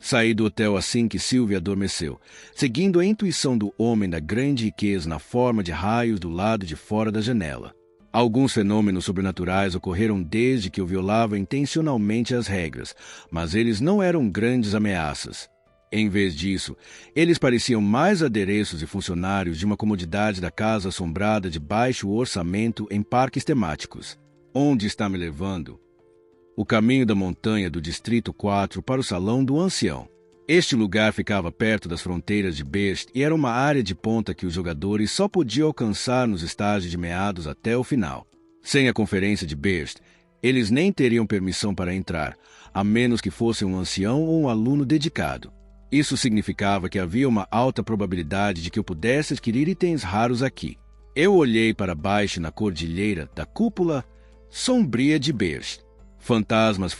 Saí do hotel assim que Sylvia adormeceu, seguindo a intuição do homem da grande riqueza na forma de raios do lado de fora da janela. Alguns fenômenos sobrenaturais ocorreram desde que eu violava intencionalmente as regras, mas eles não eram grandes ameaças. Em vez disso, eles pareciam mais adereços e funcionários de uma comodidade da casa assombrada de baixo orçamento em parques temáticos. Onde está me levando? O caminho da montanha do Distrito 4 para o Salão do Ancião. Este lugar ficava perto das fronteiras de Beerst e era uma área de ponta que os jogadores só podiam alcançar nos estágios de meados até o final. Sem a conferência de Beerst, eles nem teriam permissão para entrar, a menos que fosse um ancião ou um aluno dedicado. Isso significava que havia uma alta probabilidade de que eu pudesse adquirir itens raros aqui. Eu olhei para baixo na cordilheira da cúpula sombria de Beerst. Fantasmas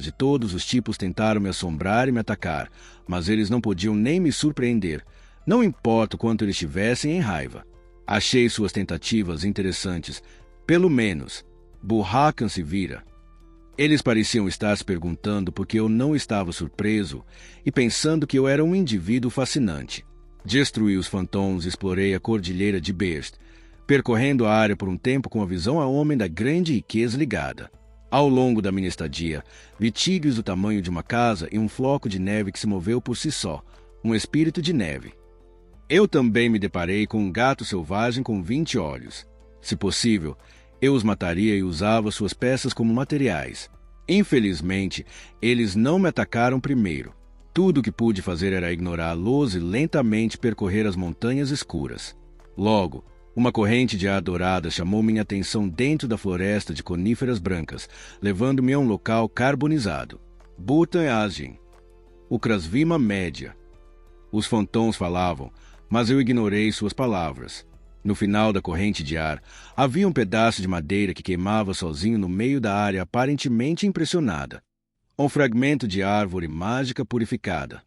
de todos os tipos tentaram me assombrar e me atacar, mas eles não podiam nem me surpreender, não importa o quanto eles estivessem em raiva. Achei suas tentativas interessantes, pelo menos. Burrakan se vira. Eles pareciam estar se perguntando por que eu não estava surpreso e pensando que eu era um indivíduo fascinante. Destruí os fantômos e explorei a cordilheira de Beerst, percorrendo a área por um tempo com a visão a homem da grande riqueza ligada. Ao longo da minha estadia, vi tigres do tamanho de uma casa e um floco de neve que se moveu por si só, um espírito de neve. Eu também me deparei com um gato selvagem com 20 olhos. Se possível, eu os mataria e usava suas peças como materiais. Infelizmente, eles não me atacaram primeiro. Tudo o que pude fazer era ignorá-los e lentamente percorrer as montanhas escuras. Logo, uma corrente de ar dourada chamou minha atenção dentro da floresta de coníferas brancas, levando-me a um local carbonizado. Bhutan Ajin. O Krasvima Média. Os fantômos falavam, mas eu ignorei suas palavras. No final da corrente de ar, havia um pedaço de madeira que queimava sozinho no meio da área aparentemente impressionada. Um fragmento de árvore mágica purificada.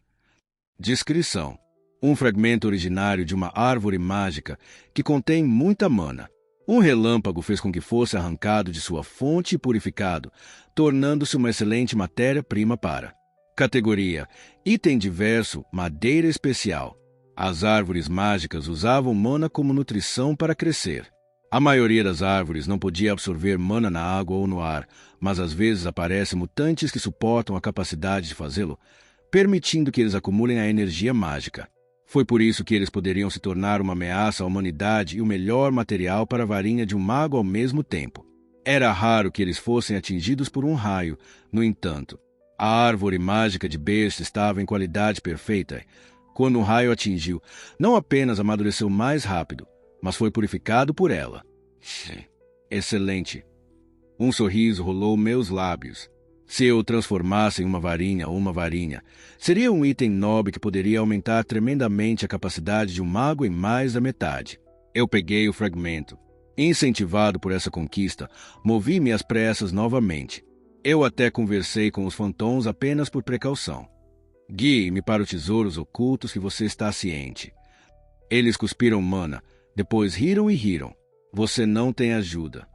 Descrição. Um fragmento originário de uma árvore mágica que contém muita mana. Um relâmpago fez com que fosse arrancado de sua fonte e purificado, tornando-se uma excelente matéria-prima para. Categoria: item diverso, madeira especial. As árvores mágicas usavam mana como nutrição para crescer. A maioria das árvores não podia absorver mana na água ou no ar, mas às vezes aparecem mutantes que suportam a capacidade de fazê-lo, permitindo que eles acumulem a energia mágica. Foi por isso que eles poderiam se tornar uma ameaça à humanidade e o melhor material para a varinha de um mago ao mesmo tempo. Era raro que eles fossem atingidos por um raio, no entanto. A árvore mágica de Beerst estava em qualidade perfeita. Quando um raio atingiu, não apenas amadureceu mais rápido, mas foi purificado por ela. Excelente. Um sorriso rolou meus lábios. Se eu o transformasse em uma varinha, seria um item nobre que poderia aumentar tremendamente a capacidade de um mago em mais da metade. Eu peguei o fragmento. Incentivado por essa conquista, movi-me às pressas novamente. Eu até conversei com os fantômos apenas por precaução. Guie-me para os tesouros ocultos que você está ciente. Eles cuspiram mana, depois riram e riram. Você não tem ajuda.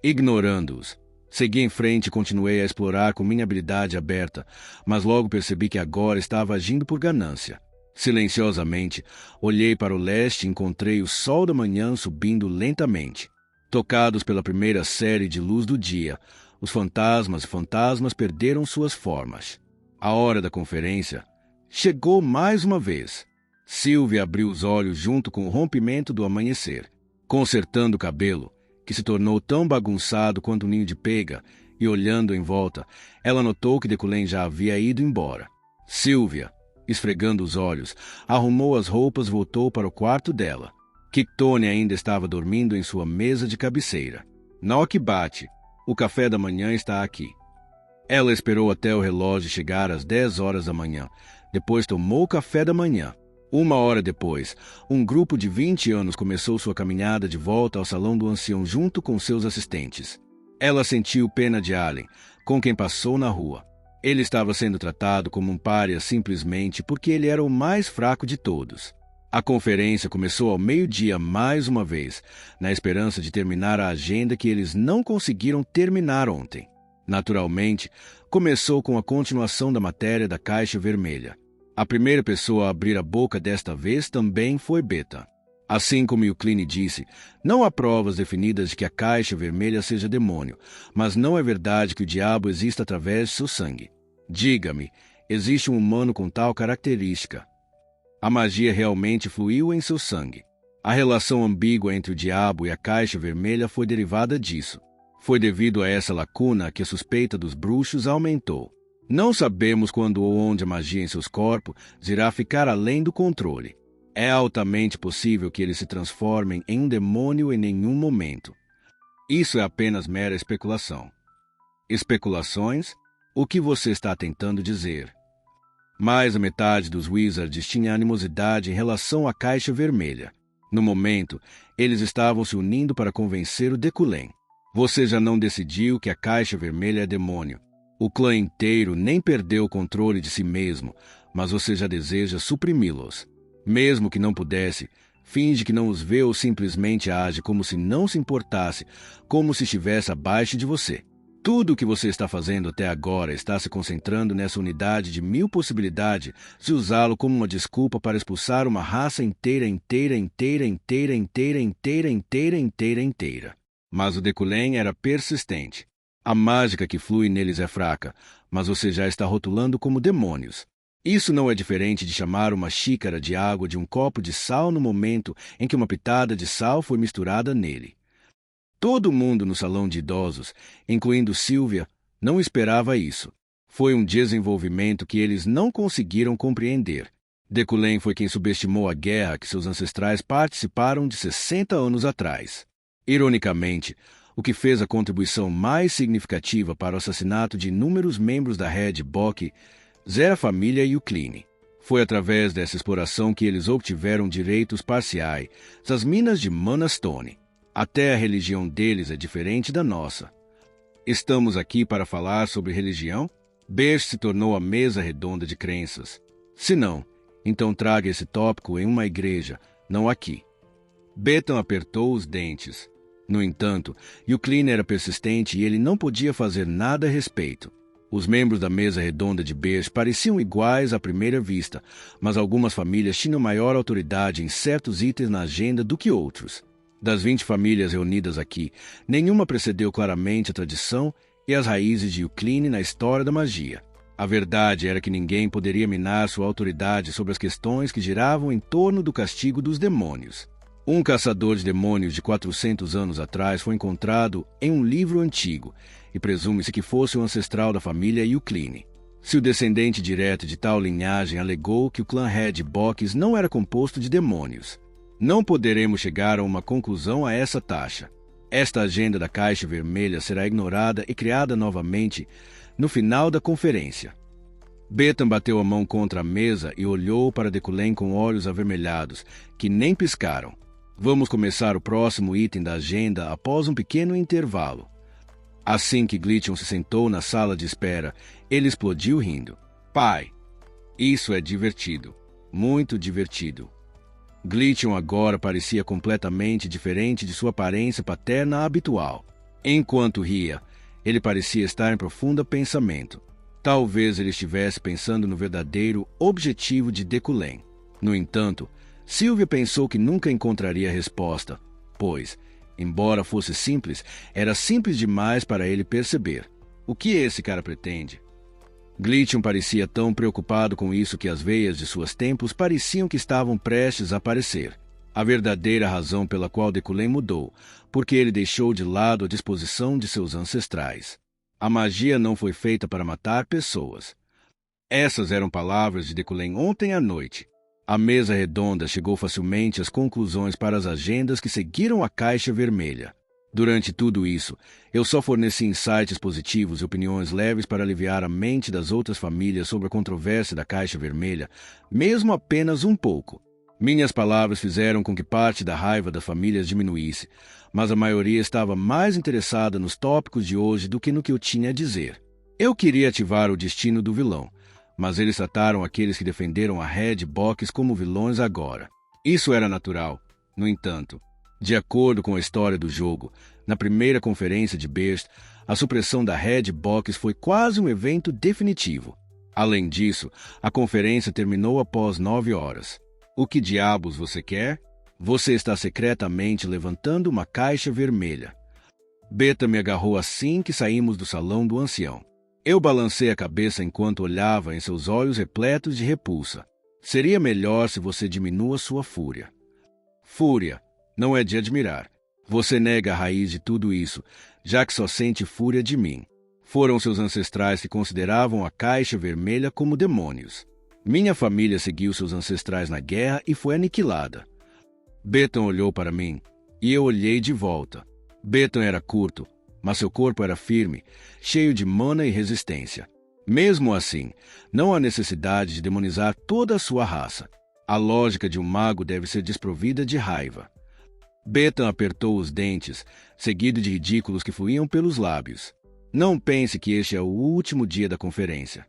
Ignorando-os, segui em frente e continuei a explorar com minha habilidade aberta, mas logo percebi que agora estava agindo por ganância. Silenciosamente, olhei para o leste e encontrei o sol da manhã subindo lentamente. Tocados pela primeira série de luz do dia, os fantasmas perderam suas formas. A hora da conferência chegou mais uma vez. Sylvia abriu os olhos junto com o rompimento do amanhecer, consertando o cabelo, que se tornou tão bagunçado quanto um ninho de pega, e olhando em volta, ela notou que Deculen já havia ido embora. Sylvia, esfregando os olhos, arrumou as roupas e voltou para o quarto dela. Kictone ainda estava dormindo em sua mesa de cabeceira. Noque bate. O café da manhã está aqui. Ela esperou até o relógio chegar às 10 horas da manhã. Depois tomou o café da manhã. 1 hora depois, um grupo de 20 anos começou sua caminhada de volta ao Salão do Ancião junto com seus assistentes. Ela sentiu pena de Allen, com quem passou na rua. Ele estava sendo tratado como um pária simplesmente porque ele era o mais fraco de todos. A conferência começou ao meio-dia mais uma vez, na esperança de terminar a agenda que eles não conseguiram terminar ontem. Naturalmente, começou com a continuação da matéria da caixa vermelha. A primeira pessoa a abrir a boca desta vez também foi Beta. Assim como Euclide disse, não há provas definidas de que a caixa vermelha seja demônio, mas não é verdade que o diabo exista através de seu sangue. Diga-me, existe um humano com tal característica? A magia realmente fluiu em seu sangue. A relação ambígua entre o diabo e a caixa vermelha foi derivada disso. Foi devido a essa lacuna que a suspeita dos bruxos aumentou. Não sabemos quando ou onde a magia em seus corpos irá ficar além do controle. É altamente possível que eles se transformem em um demônio em nenhum momento. Isso é apenas mera especulação. Especulações? O que você está tentando dizer? Mais da metade dos Wizards tinha animosidade em relação à caixa vermelha. No momento, eles estavam se unindo para convencer o Deculém. Você já não decidiu que a caixa vermelha é demônio. O clã inteiro nem perdeu o controle de si mesmo, mas você já deseja suprimi-los. Mesmo que não pudesse, finge que não os vê ou simplesmente age como se não se importasse, como se estivesse abaixo de você. Tudo o que você está fazendo até agora está se concentrando nessa unidade de 1000 possibilidades de usá-lo como uma desculpa para expulsar uma raça inteira. Mas o Deculém era persistente. A mágica que flui neles é fraca, mas você já está rotulando como demônios. Isso não é diferente de chamar uma xícara de água de um copo de sal no momento em que uma pitada de sal foi misturada nele. Todo mundo no salão de idosos, incluindo Sylvia, não esperava isso. Foi um desenvolvimento que eles não conseguiram compreender. Deculém foi quem subestimou a guerra que seus ancestrais participaram de 60 anos atrás. Ironicamente, o que fez a contribuição mais significativa para o assassinato de inúmeros membros da Red Bock era a família Euclide. Foi através dessa exploração que eles obtiveram direitos parciais às minas de Manastone. Até a religião deles é diferente da nossa. Estamos aqui para falar sobre religião? Berch se tornou a mesa redonda de crenças. Se não, então traga esse tópico em uma igreja, não aqui. Betan apertou os dentes. No entanto, Euclide era persistente e ele não podia fazer nada a respeito. Os membros da mesa redonda de Berch pareciam iguais à primeira vista, mas algumas famílias tinham maior autoridade em certos itens na agenda do que outros. Das 20 famílias reunidas aqui, nenhuma precedeu claramente a tradição e as raízes de Euclide na história da magia. A verdade era que ninguém poderia minar sua autoridade sobre as questões que giravam em torno do castigo dos demônios. Um caçador de demônios de 400 anos atrás foi encontrado em um livro antigo, e presume-se que fosse o ancestral da família Euclide. Se o descendente direto de tal linhagem alegou que o clã Red Bock não era composto de demônios, não poderemos chegar a uma conclusão a essa taxa. Esta agenda da caixa vermelha será ignorada e criada novamente no final da conferência. Betan bateu a mão contra a mesa e olhou para Deculém com olhos avermelhados, que nem piscaram. Vamos começar o próximo item da agenda após um pequeno intervalo. Assim que Glitchon se sentou na sala de espera, ele explodiu rindo. Pai, isso é divertido. Muito divertido. Glitchon agora parecia completamente diferente de sua aparência paterna habitual. Enquanto ria, ele parecia estar em profundo pensamento. Talvez ele estivesse pensando no verdadeiro objetivo de Deculém. No entanto, Sylvia pensou que nunca encontraria a resposta, pois, embora fosse simples, era simples demais para ele perceber. O que esse cara pretende? Glitchon parecia tão preocupado com isso que as veias de suas templos pareciam que estavam prestes a aparecer. A verdadeira razão pela qual Deculém mudou, porque ele deixou de lado a disposição de seus ancestrais. A magia não foi feita para matar pessoas. Essas eram palavras de Deculém ontem à noite. A mesa redonda chegou facilmente às conclusões para as agendas que seguiram a caixa vermelha. Durante tudo isso, eu só forneci insights positivos e opiniões leves para aliviar a mente das outras famílias sobre a controvérsia da caixa vermelha, mesmo apenas um pouco. Minhas palavras fizeram com que parte da raiva das famílias diminuísse, mas a maioria estava mais interessada nos tópicos de hoje do que no que eu tinha a dizer. Eu queria ativar o destino do vilão, mas eles trataram aqueles que defenderam a Red Bock como vilões agora. Isso era natural. No entanto, De acordo com a história do jogo, na primeira conferência de Burst, a supressão da Red Box foi quase um evento definitivo. Além disso, a conferência terminou após 9 horas. O que diabos você quer? Você está secretamente levantando uma caixa vermelha. Beta me agarrou assim que saímos do salão do ancião. Eu balancei a cabeça enquanto olhava em seus olhos repletos de repulsa. Seria melhor se você diminua sua fúria. Fúria não é de admirar. Você nega a raiz de tudo isso, já que só sente fúria de mim. Foram seus ancestrais que consideravam a caixa vermelha como demônios. Minha família seguiu seus ancestrais na guerra e foi aniquilada. Betan olhou para mim, e eu olhei de volta. Betan era curto, mas seu corpo era firme, cheio de mana e resistência. Mesmo assim, não há necessidade de demonizar toda a sua raça. A lógica de um mago deve ser desprovida de raiva. Betan apertou os dentes, seguido de ridículos que fluíam pelos lábios. Não pense que este é o último dia da conferência.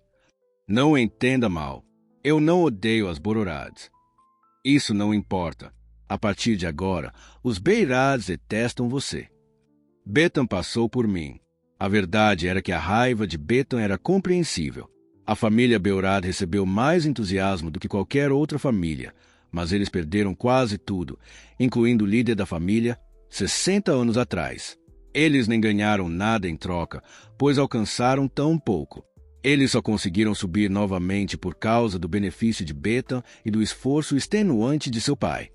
Não entenda mal. Eu não odeio as Bororades. Isso não importa. A partir de agora, os Beirads detestam você. Betan passou por mim. A verdade era que a raiva de Betan era compreensível. A família Beorad recebeu mais entusiasmo do que qualquer outra família, mas eles perderam quase tudo, incluindo o líder da família, 60 anos atrás. Eles nem ganharam nada em troca, pois alcançaram tão pouco. Eles só conseguiram subir novamente por causa do benefício de Betan e do esforço extenuante de seu pai.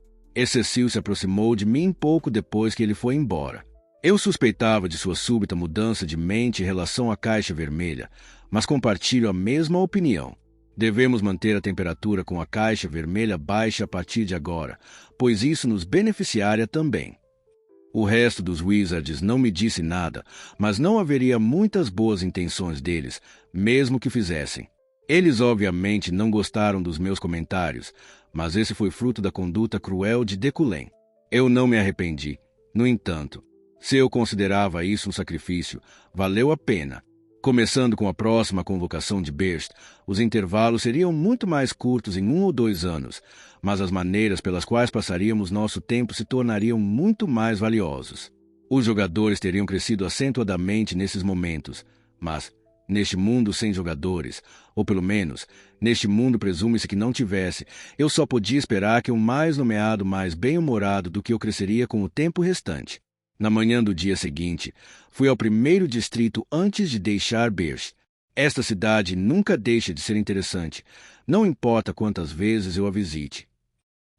Cecil se aproximou de mim pouco depois que ele foi embora. Eu suspeitava de sua súbita mudança de mente em relação à caixa vermelha, mas compartilho a mesma opinião. Devemos manter a temperatura com a caixa vermelha baixa a partir de agora, pois isso nos beneficiaria também. O resto dos Wizards não me disse nada, mas não haveria muitas boas intenções deles, mesmo que fizessem. Eles obviamente não gostaram dos meus comentários, mas esse foi fruto da conduta cruel de Decullen. Eu não me arrependi. No entanto, se eu considerava isso um sacrifício, valeu a pena. Começando com a próxima convocação de Burst, os intervalos seriam muito mais curtos em 1 ou 2 anos, mas as maneiras pelas quais passaríamos nosso tempo se tornariam muito mais valiosos. Os jogadores teriam crescido acentuadamente nesses momentos, mas, neste mundo sem jogadores, ou pelo menos, neste mundo presume-se que não tivesse, eu só podia esperar que um mais nomeado mais bem-humorado do que eu cresceria com o tempo restante. Na manhã do dia seguinte, fui ao primeiro distrito antes de deixar Burst. Esta cidade nunca deixa de ser interessante, não importa quantas vezes eu a visite.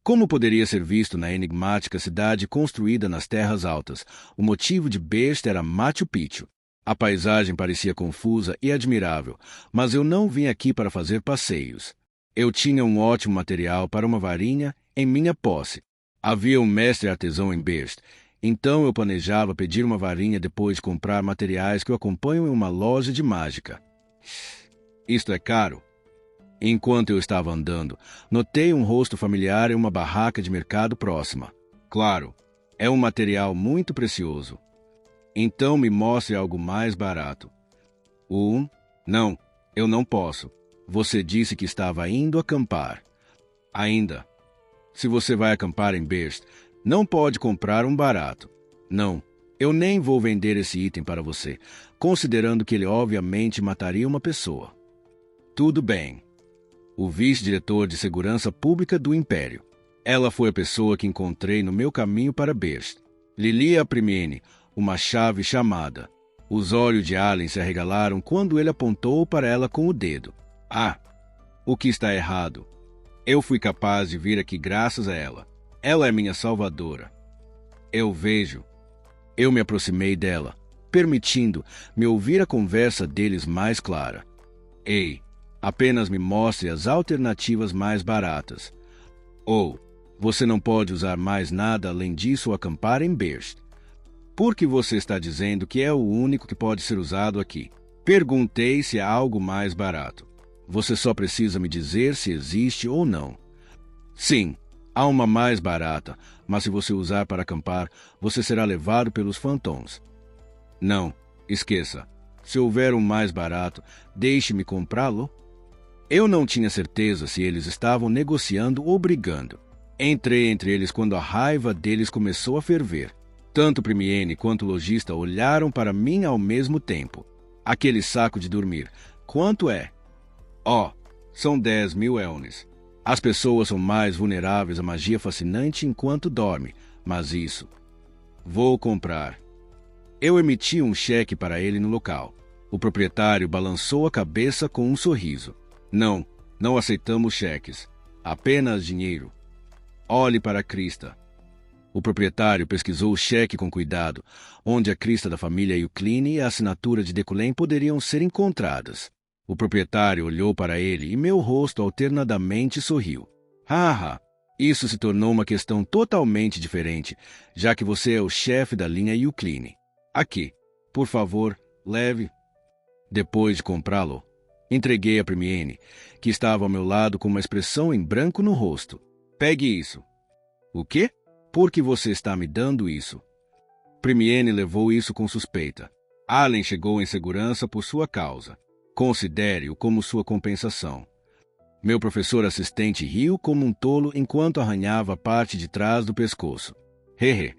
Como poderia ser visto na enigmática cidade construída nas terras altas, o motivo de Burst era Machu Picchu. A paisagem parecia confusa e admirável, mas eu não vim aqui para fazer passeios. Eu tinha um ótimo material para uma varinha em minha posse. Havia um mestre artesão em Burst, então eu planejava pedir uma varinha depois de comprar materiais que o acompanham em uma loja de mágica. Isto é caro. Enquanto eu estava andando, notei um rosto familiar em uma barraca de mercado próxima. Claro, é um material muito precioso. Então me mostre algo mais barato. Não, eu não posso. Você disse que estava indo acampar. Ainda. Se você vai acampar em Burst, não pode comprar um barato. Não, eu nem vou vender esse item para você, considerando que ele obviamente mataria uma pessoa. Tudo bem. O vice-diretor de segurança pública do Império. Ela foi a pessoa que encontrei no meu caminho para Burst. Lilia Primiene, uma chave chamada. Os olhos de Allen se arregalaram quando ele apontou para ela com o dedo. Ah, o que está errado? Eu fui capaz de vir aqui graças a ela. Ela é minha salvadora. Eu vejo. Eu me aproximei dela, permitindo me ouvir a conversa deles mais clara. Ei, apenas me mostre as alternativas mais baratas. Ou, você não pode usar mais nada além disso ao acampar em Burst. Por que você está dizendo que é o único que pode ser usado aqui? Perguntei se há algo mais barato. Você só precisa me dizer se existe ou não. Sim. Há uma mais barata, mas se você usar para acampar, você será levado pelos fantôms. Não, esqueça. Se houver um mais barato, deixe-me comprá-lo. Eu não tinha certeza se eles estavam negociando ou brigando. Entrei entre eles quando a raiva deles começou a ferver. Tanto o Primiene quanto o lojista olharam para mim ao mesmo tempo. Aquele saco de dormir. Quanto é? São 10.000 elnes. As pessoas são mais vulneráveis à magia fascinante enquanto dorme, mas isso... Vou comprar. Eu emiti um cheque para ele no local. O proprietário balançou a cabeça com um sorriso. Não aceitamos cheques. Apenas dinheiro. Olhe para a crista. O proprietário pesquisou o cheque com cuidado, onde a crista da família Eucline e a assinatura de Deculém poderiam ser encontradas. O proprietário olhou para ele e meu rosto alternadamente sorriu. Isso se tornou uma questão totalmente diferente, já que você é o chefe da linha Eucline. Aqui, por favor, leve. Depois de comprá-lo, entreguei a Primiene, que estava ao meu lado com uma expressão em branco no rosto. Pegue isso. O quê? Por que você está me dando isso? Primiene levou isso com suspeita. Allen chegou em segurança por sua causa. Considere-o como sua compensação. Meu professor assistente riu como um tolo enquanto arranhava a parte de trás do pescoço. Hehe.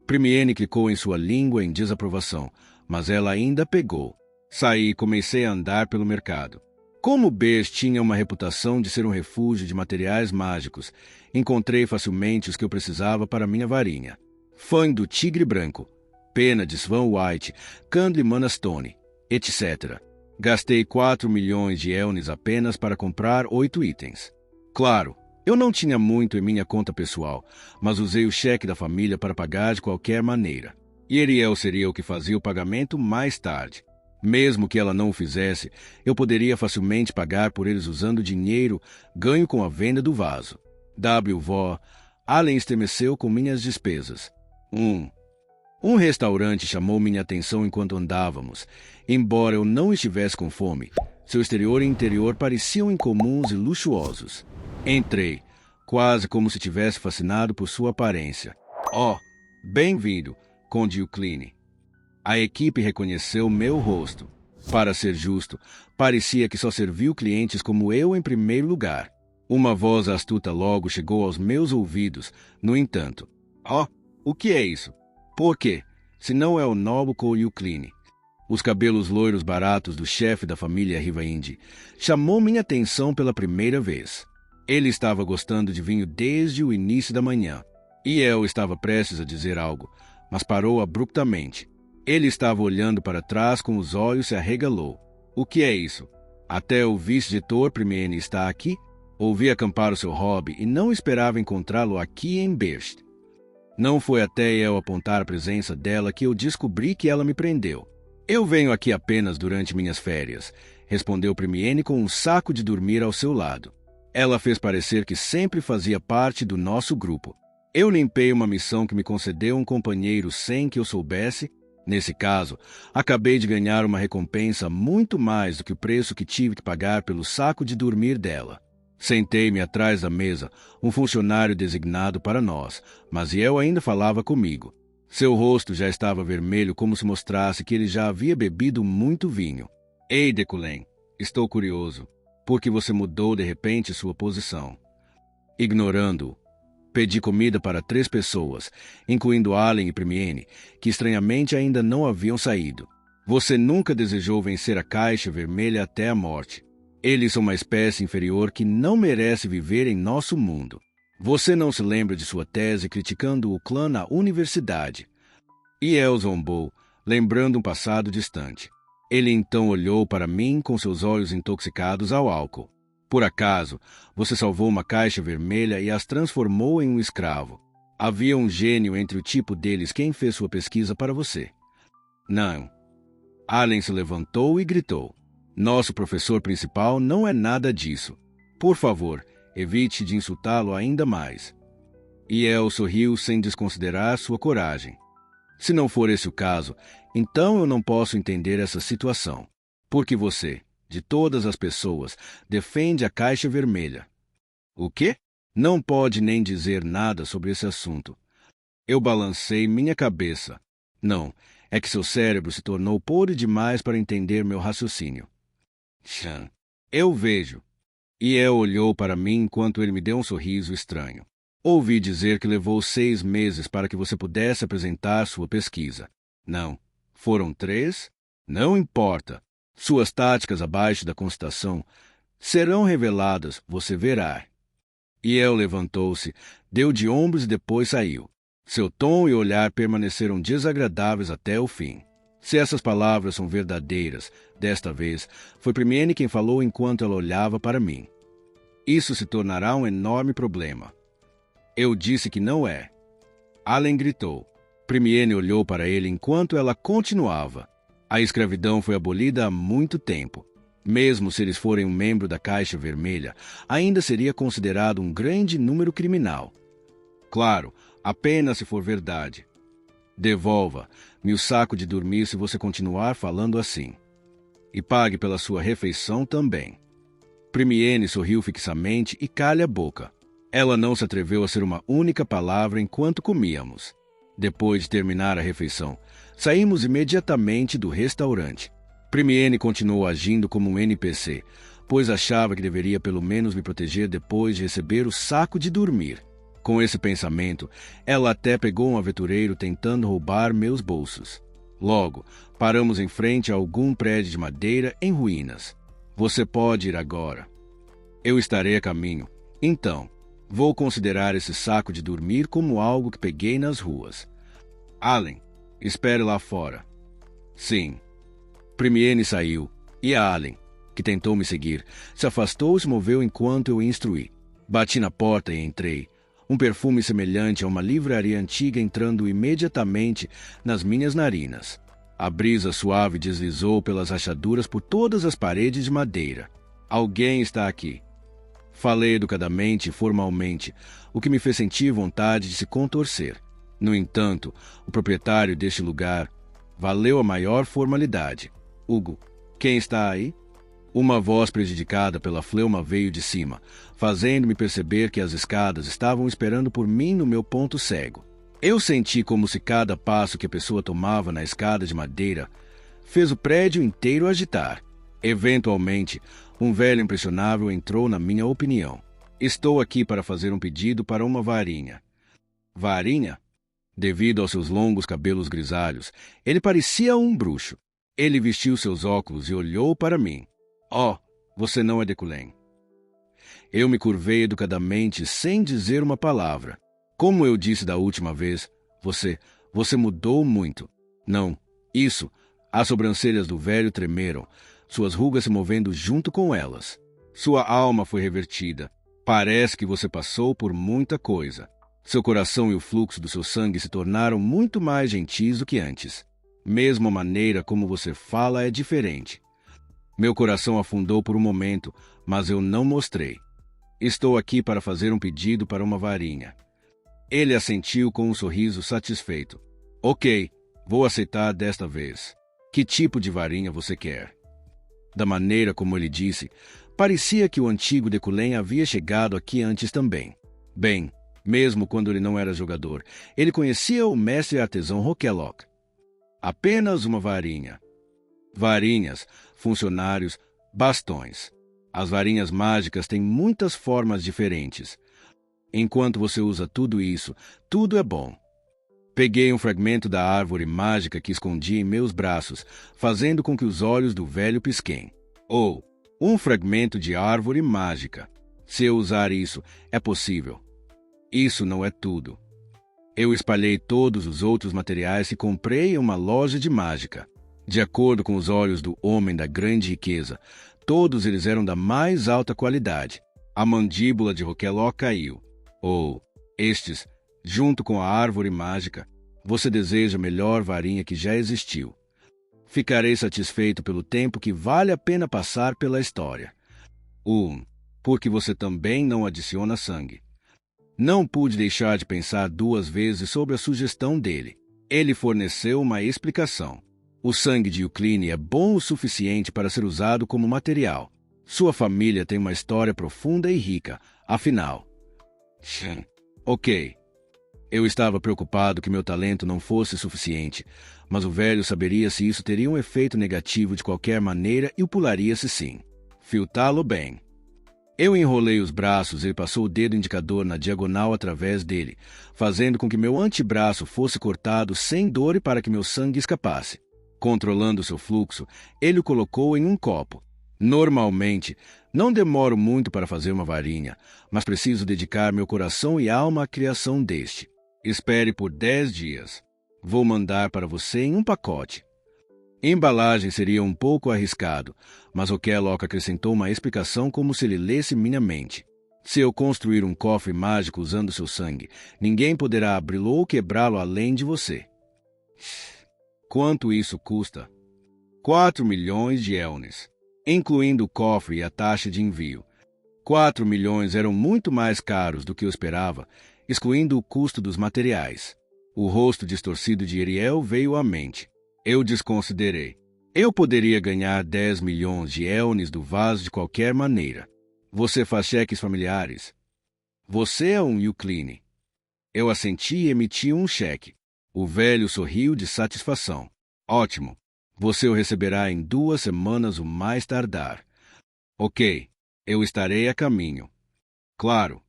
Primiene clicou em sua língua em desaprovação, mas ela ainda pegou. Saí e comecei a andar pelo mercado. Como Bers tinha uma reputação de ser um refúgio de materiais mágicos, encontrei facilmente os que eu precisava para minha varinha. Fã do Tigre Branco, pena de Swan White, Candle Manastone, etc. Gastei 4 milhões de elnes apenas para comprar 8 itens. Claro, eu não tinha muito em minha conta pessoal, mas usei o cheque da família para pagar de qualquer maneira. E Ariel seria o que fazia o pagamento mais tarde. Mesmo que ela não o fizesse, eu poderia facilmente pagar por eles usando o dinheiro ganho com a venda do vaso. Vó, Allen estremeceu com minhas despesas. Um restaurante chamou minha atenção enquanto andávamos. Embora eu não estivesse com fome, seu exterior e interior pareciam incomuns e luxuosos. Entrei, quase como se tivesse fascinado por sua aparência. Bem-vindo, Conde Eucline. A equipe reconheceu meu rosto. Para ser justo, parecia que só serviu clientes como eu em primeiro lugar. Uma voz astuta logo chegou aos meus ouvidos. No entanto, o que é isso? Por quê? Se não é o Nobuko Eucline. Os cabelos loiros baratos do chefe da família Rivaindi chamou minha atenção pela primeira vez. Ele estava gostando de vinho desde o início da manhã. E eu estava prestes a dizer algo, mas parou abruptamente. Ele estava olhando para trás com os olhos e arregalou. O que é isso? Até o vice-diretor Primiene está aqui? Ouvi acampar o seu hobby e não esperava encontrá-lo aqui em Berst. Não foi até eu apontar a presença dela que eu descobri que ela me prendeu. Eu venho aqui apenas durante minhas férias, respondeu Primiene com um saco de dormir ao seu lado. Ela fez parecer que sempre fazia parte do nosso grupo. Eu limpei uma missão que me concedeu um companheiro sem que eu soubesse. Nesse caso, acabei de ganhar uma recompensa muito mais do que o preço que tive que pagar pelo saco de dormir dela. Sentei-me atrás da mesa, um funcionário designado para nós, mas Yel ainda falava comigo. Seu rosto já estava vermelho como se mostrasse que ele já havia bebido muito vinho. Ei, Deculém, estou curioso. Por que você mudou de repente sua posição? Ignorando-o, pedi comida para 3 pessoas, incluindo Allen e Primiene, que estranhamente ainda não haviam saído. Você nunca desejou vencer a Caixa Vermelha até a morte. Eles são uma espécie inferior que não merece viver em nosso mundo. Você não se lembra de sua tese criticando o clã na universidade. E El zombou, lembrando um passado distante. Ele então olhou para mim com seus olhos intoxicados ao álcool. Por acaso, você salvou uma Caixa Vermelha e as transformou em um escravo. Havia um gênio entre o tipo deles quem fez sua pesquisa para você. Não. Allen se levantou e gritou. Nosso professor principal não é nada disso. Por favor, evite de insultá-lo ainda mais. E El sorriu sem desconsiderar sua coragem. Se não for esse o caso, então eu não posso entender essa situação. Porque você, de todas as pessoas, defende a Caixa Vermelha. O quê? Não pode nem dizer nada sobre esse assunto. Eu balancei minha cabeça. Não, é que seu cérebro se tornou podre demais para entender meu raciocínio. Eu vejo. E El olhou para mim enquanto ele me deu um sorriso estranho. Ouvi dizer que levou 6 meses para que você pudesse apresentar sua pesquisa. Não. Foram 3? Não importa. Suas táticas abaixo da constatação serão reveladas, você verá. E El levantou-se, deu de ombros e depois saiu. Seu tom e olhar permaneceram desagradáveis até o fim. Se essas palavras são verdadeiras, desta vez, foi Primiene quem falou enquanto ela olhava para mim. Isso se tornará um enorme problema. Eu disse que não é. Allen gritou. Primiene olhou para ele enquanto ela continuava. A escravidão foi abolida há muito tempo. Mesmo se eles forem um membro da Caixa Vermelha, ainda seria considerado um grande número criminal. Claro, apenas se for verdade. Devolva-me o saco de dormir se você continuar falando assim. E pague pela sua refeição também. Primiene sorriu fixamente e calha a boca. Ela não se atreveu a ser uma única palavra enquanto comíamos. Depois de terminar a refeição, saímos imediatamente do restaurante. Primiene continuou agindo como um NPC, pois achava que deveria pelo menos me proteger depois de receber o saco de dormir. Com esse pensamento, ela até pegou um aventureiro tentando roubar meus bolsos. Logo, paramos em frente a algum prédio de madeira em ruínas. Você pode ir agora. Eu estarei a caminho. Então, vou considerar esse saco de dormir como algo que peguei nas ruas. Allen, espere lá fora. Sim. Primiene saiu, e Allen, que tentou me seguir, se afastou e se moveu enquanto eu instruí. Bati na porta e entrei. Um perfume semelhante a uma livraria antiga entrando imediatamente nas minhas narinas. A brisa suave deslizou pelas rachaduras por todas as paredes de madeira. Alguém está aqui. Falei educadamente e formalmente, o que me fez sentir vontade de se contorcer. No entanto, o proprietário deste lugar valeu a maior formalidade. Hugo, quem está aí? Uma voz prejudicada pela fleuma veio de cima, fazendo-me perceber que as escadas estavam esperando por mim no meu ponto cego. Eu senti como se cada passo que a pessoa tomava na escada de madeira fez o prédio inteiro agitar. Eventualmente, um velho impressionável entrou na minha opinião. Estou aqui para fazer um pedido para uma varinha. Varinha? Devido aos seus longos cabelos grisalhos, ele parecia um bruxo. Ele vestiu seus óculos e olhou para mim. Oh, você não é Decullen. Eu me curvei educadamente sem dizer uma palavra. Como eu disse da última vez, você mudou muito. Não, isso. As sobrancelhas do velho tremeram, suas rugas se movendo junto com elas. Sua alma foi revertida. Parece que você passou por muita coisa. Seu coração e o fluxo do seu sangue se tornaram muito mais gentis do que antes. Mesmo a maneira como você fala é diferente. Meu coração afundou por um momento, mas eu não mostrei. Estou aqui para fazer um pedido para uma varinha. Ele assentiu com um sorriso satisfeito. Ok, vou aceitar desta vez. Que tipo de varinha você quer? Da maneira como ele disse, parecia que o antigo Decullen havia chegado aqui antes também. Bem, mesmo quando ele não era jogador, ele conhecia o mestre artesão Roquelock. Apenas uma varinha. Varinhas, funcionários, bastões. As varinhas mágicas têm muitas formas diferentes. Enquanto você usa tudo isso, tudo é bom. Peguei um fragmento da árvore mágica que escondi em meus braços, fazendo com que os olhos do velho pisquem. Um fragmento de árvore mágica. Se eu usar isso, é possível. Isso não é tudo. Eu espalhei todos os outros materiais que comprei em uma loja de mágica. De acordo com os olhos do homem da grande riqueza, todos eles eram da mais alta qualidade. A mandíbula de Roquelock caiu. Estes, junto com a árvore mágica, você deseja a melhor varinha que já existiu. Ficarei satisfeito pelo tempo que vale a pena passar pela história. Porque você também não adiciona sangue. Não pude deixar de pensar 2 vezes sobre a sugestão dele. Ele forneceu uma explicação. O sangue de Eucline é bom o suficiente para ser usado como material. Sua família tem uma história profunda e rica, afinal. Ok. Eu estava preocupado que meu talento não fosse suficiente, mas o velho saberia se isso teria um efeito negativo de qualquer maneira e o pularia se sim. Filtá-lo bem. Eu enrolei os braços e ele passou o dedo indicador na diagonal através dele, fazendo com que meu antebraço fosse cortado sem dor e para que meu sangue escapasse. Controlando seu fluxo, ele o colocou em um copo. Normalmente, não demoro muito para fazer uma varinha, mas preciso dedicar meu coração e alma à criação deste. Espere por 10 dias. Vou mandar para você em um pacote. Embalagem seria um pouco arriscado, mas O'Kellock acrescentou uma explicação como se ele lesse minha mente. Se eu construir um cofre mágico usando seu sangue, ninguém poderá abri-lo ou quebrá-lo além de você. Quanto isso custa? 4 milhões de elnes, incluindo o cofre e a taxa de envio. 4 milhões eram muito mais caros do que eu esperava, excluindo o custo dos materiais. O rosto distorcido de Ariel veio à mente. Eu desconsiderei. Eu poderia ganhar 10 milhões de elnes do vaso de qualquer maneira. Você faz cheques familiares? Você é um Eucline. Eu assenti e emiti um cheque. O velho sorriu de satisfação. Ótimo. Você o receberá em 2 semanas o mais tardar. Ok. Eu estarei a caminho. Claro.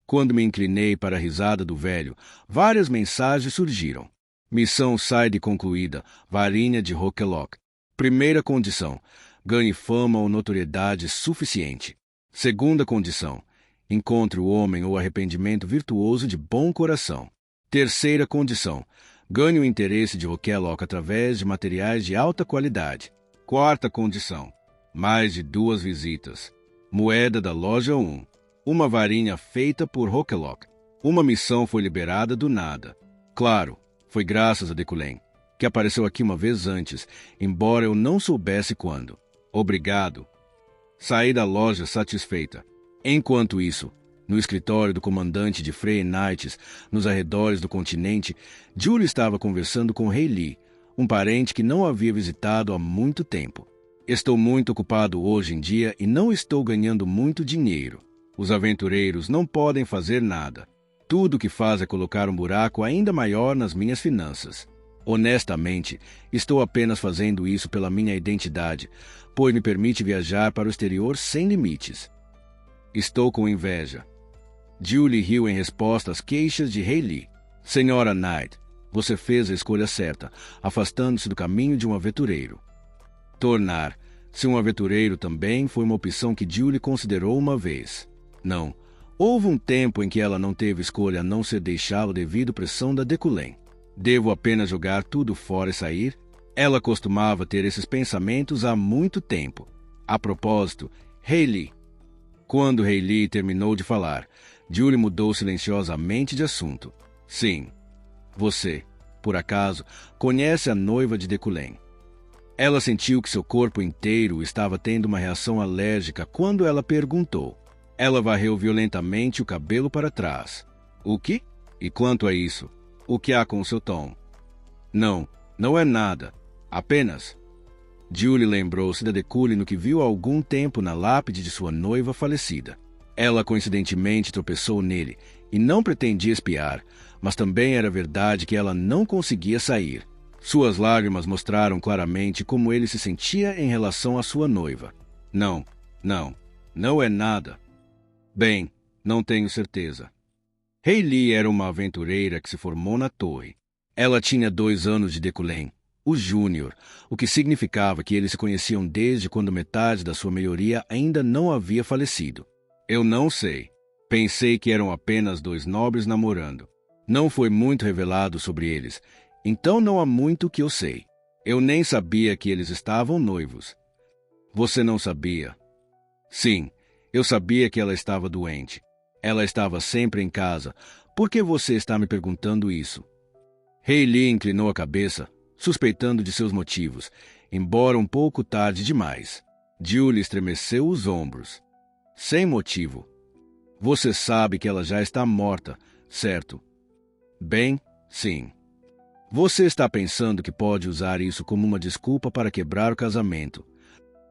Quando me inclinei para a risada do velho, várias mensagens surgiram. Missão Side concluída. Varinha de O'Kellock. Primeira condição. Ganhe fama ou notoriedade suficiente. Segunda condição. Encontre o homem ou arrependimento virtuoso de bom coração. Terceira condição. Ganhe o interesse de O'Kellock através de materiais de alta qualidade. Quarta condição. Mais de 2 visitas. Moeda da loja 1. Uma varinha feita por O'Kellock. Uma missão foi liberada do nada. Claro, foi graças a Decullen, que apareceu aqui uma vez antes, embora eu não soubesse quando. Obrigado. Saí da loja satisfeita. Enquanto isso, no escritório do comandante de Frey Knights, nos arredores do continente, Julie estava conversando com Hayley, um parente que não havia visitado há muito tempo. Estou muito ocupado hoje em dia e não estou ganhando muito dinheiro. Os aventureiros não podem fazer nada. Tudo o que faz é colocar um buraco ainda maior nas minhas finanças. Honestamente, estou apenas fazendo isso pela minha identidade, pois me permite viajar para o exterior sem limites. Estou com inveja. Julie riu em resposta às queixas de Hayley. Senhora Knight, você fez a escolha certa, afastando-se do caminho de um aventureiro. Tornar-se um aventureiro também foi uma opção que Julie considerou uma vez. Não. Houve um tempo em que ela não teve escolha a não ser deixá-lo devido à pressão da Decullen. Devo apenas jogar tudo fora e sair? Ela costumava ter esses pensamentos há muito tempo. A propósito, Hayley. Quando Hayley terminou de falar, Julie mudou silenciosamente de assunto. Sim. Você, por acaso, conhece a noiva de Decullen? Ela sentiu que seu corpo inteiro estava tendo uma reação alérgica quando ela perguntou. Ela varreu violentamente o cabelo para trás. O que? E quanto a isso? O que há com seu tom? Não, não é nada. Apenas. Julie lembrou-se da Decullen no que viu há algum tempo na lápide de sua noiva falecida. Ela coincidentemente tropeçou nele e não pretendia espiar, mas também era verdade que ela não conseguia sair. Suas lágrimas mostraram claramente como ele se sentia em relação à sua noiva. Não, não é nada. Bem, não tenho certeza. Hayley era uma aventureira que se formou na torre. Ela tinha 2 anos de Decullen, o Júnior, o que significava que eles se conheciam desde quando metade da sua maioria ainda não havia falecido. Eu não sei. Pensei que eram apenas 2 nobres namorando. Não foi muito revelado sobre eles, então não há muito que eu sei. Eu nem sabia que eles estavam noivos. Você não sabia? Sim. Eu sabia que ela estava doente. Ela estava sempre em casa. Por que você está me perguntando isso? Hayley inclinou a cabeça, suspeitando de seus motivos, embora um pouco tarde demais. Julie estremeceu os ombros. Sem motivo. Você sabe que ela já está morta, certo? Bem, sim. Você está pensando que pode usar isso como uma desculpa para quebrar o casamento.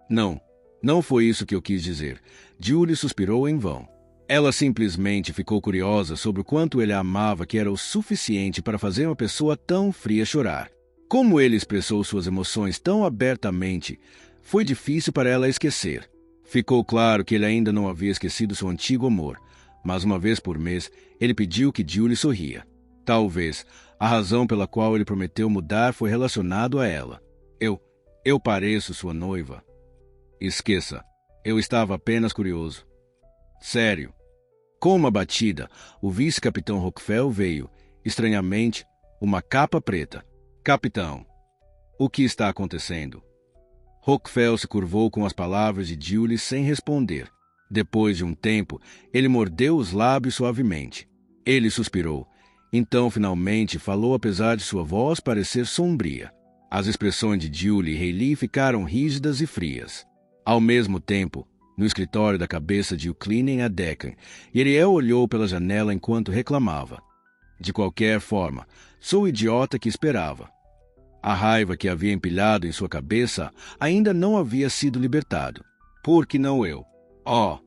Não foi isso que eu quis dizer. Julie suspirou em vão. Ela simplesmente ficou curiosa sobre o quanto ele a amava, que era o suficiente para fazer uma pessoa tão fria chorar. Como ele expressou suas emoções tão abertamente, foi difícil para ela esquecer. Ficou claro que ele ainda não havia esquecido seu antigo amor, mas uma vez por mês ele pediu que Julie sorria. Talvez a razão pela qual ele prometeu mudar foi relacionado a ela. Eu pareço sua noiva. Esqueça, eu estava apenas curioso. Sério. Com uma batida, o vice-capitão Rockwell veio, estranhamente, uma capa preta. Capitão, o que está acontecendo? Rockwell se curvou com as palavras de Julie sem responder. Depois de um tempo, ele mordeu os lábios suavemente. Ele suspirou. Então, finalmente, falou apesar de sua voz parecer sombria. As expressões de Julie e Hayley ficaram rígidas e frias. Ao mesmo tempo, no escritório da cabeça de Euclidem a Deccan, Yeriel olhou pela janela enquanto reclamava. De qualquer forma, sou o idiota que esperava. A raiva que havia empilhado em sua cabeça ainda não havia sido libertado. Por que não eu? Oh,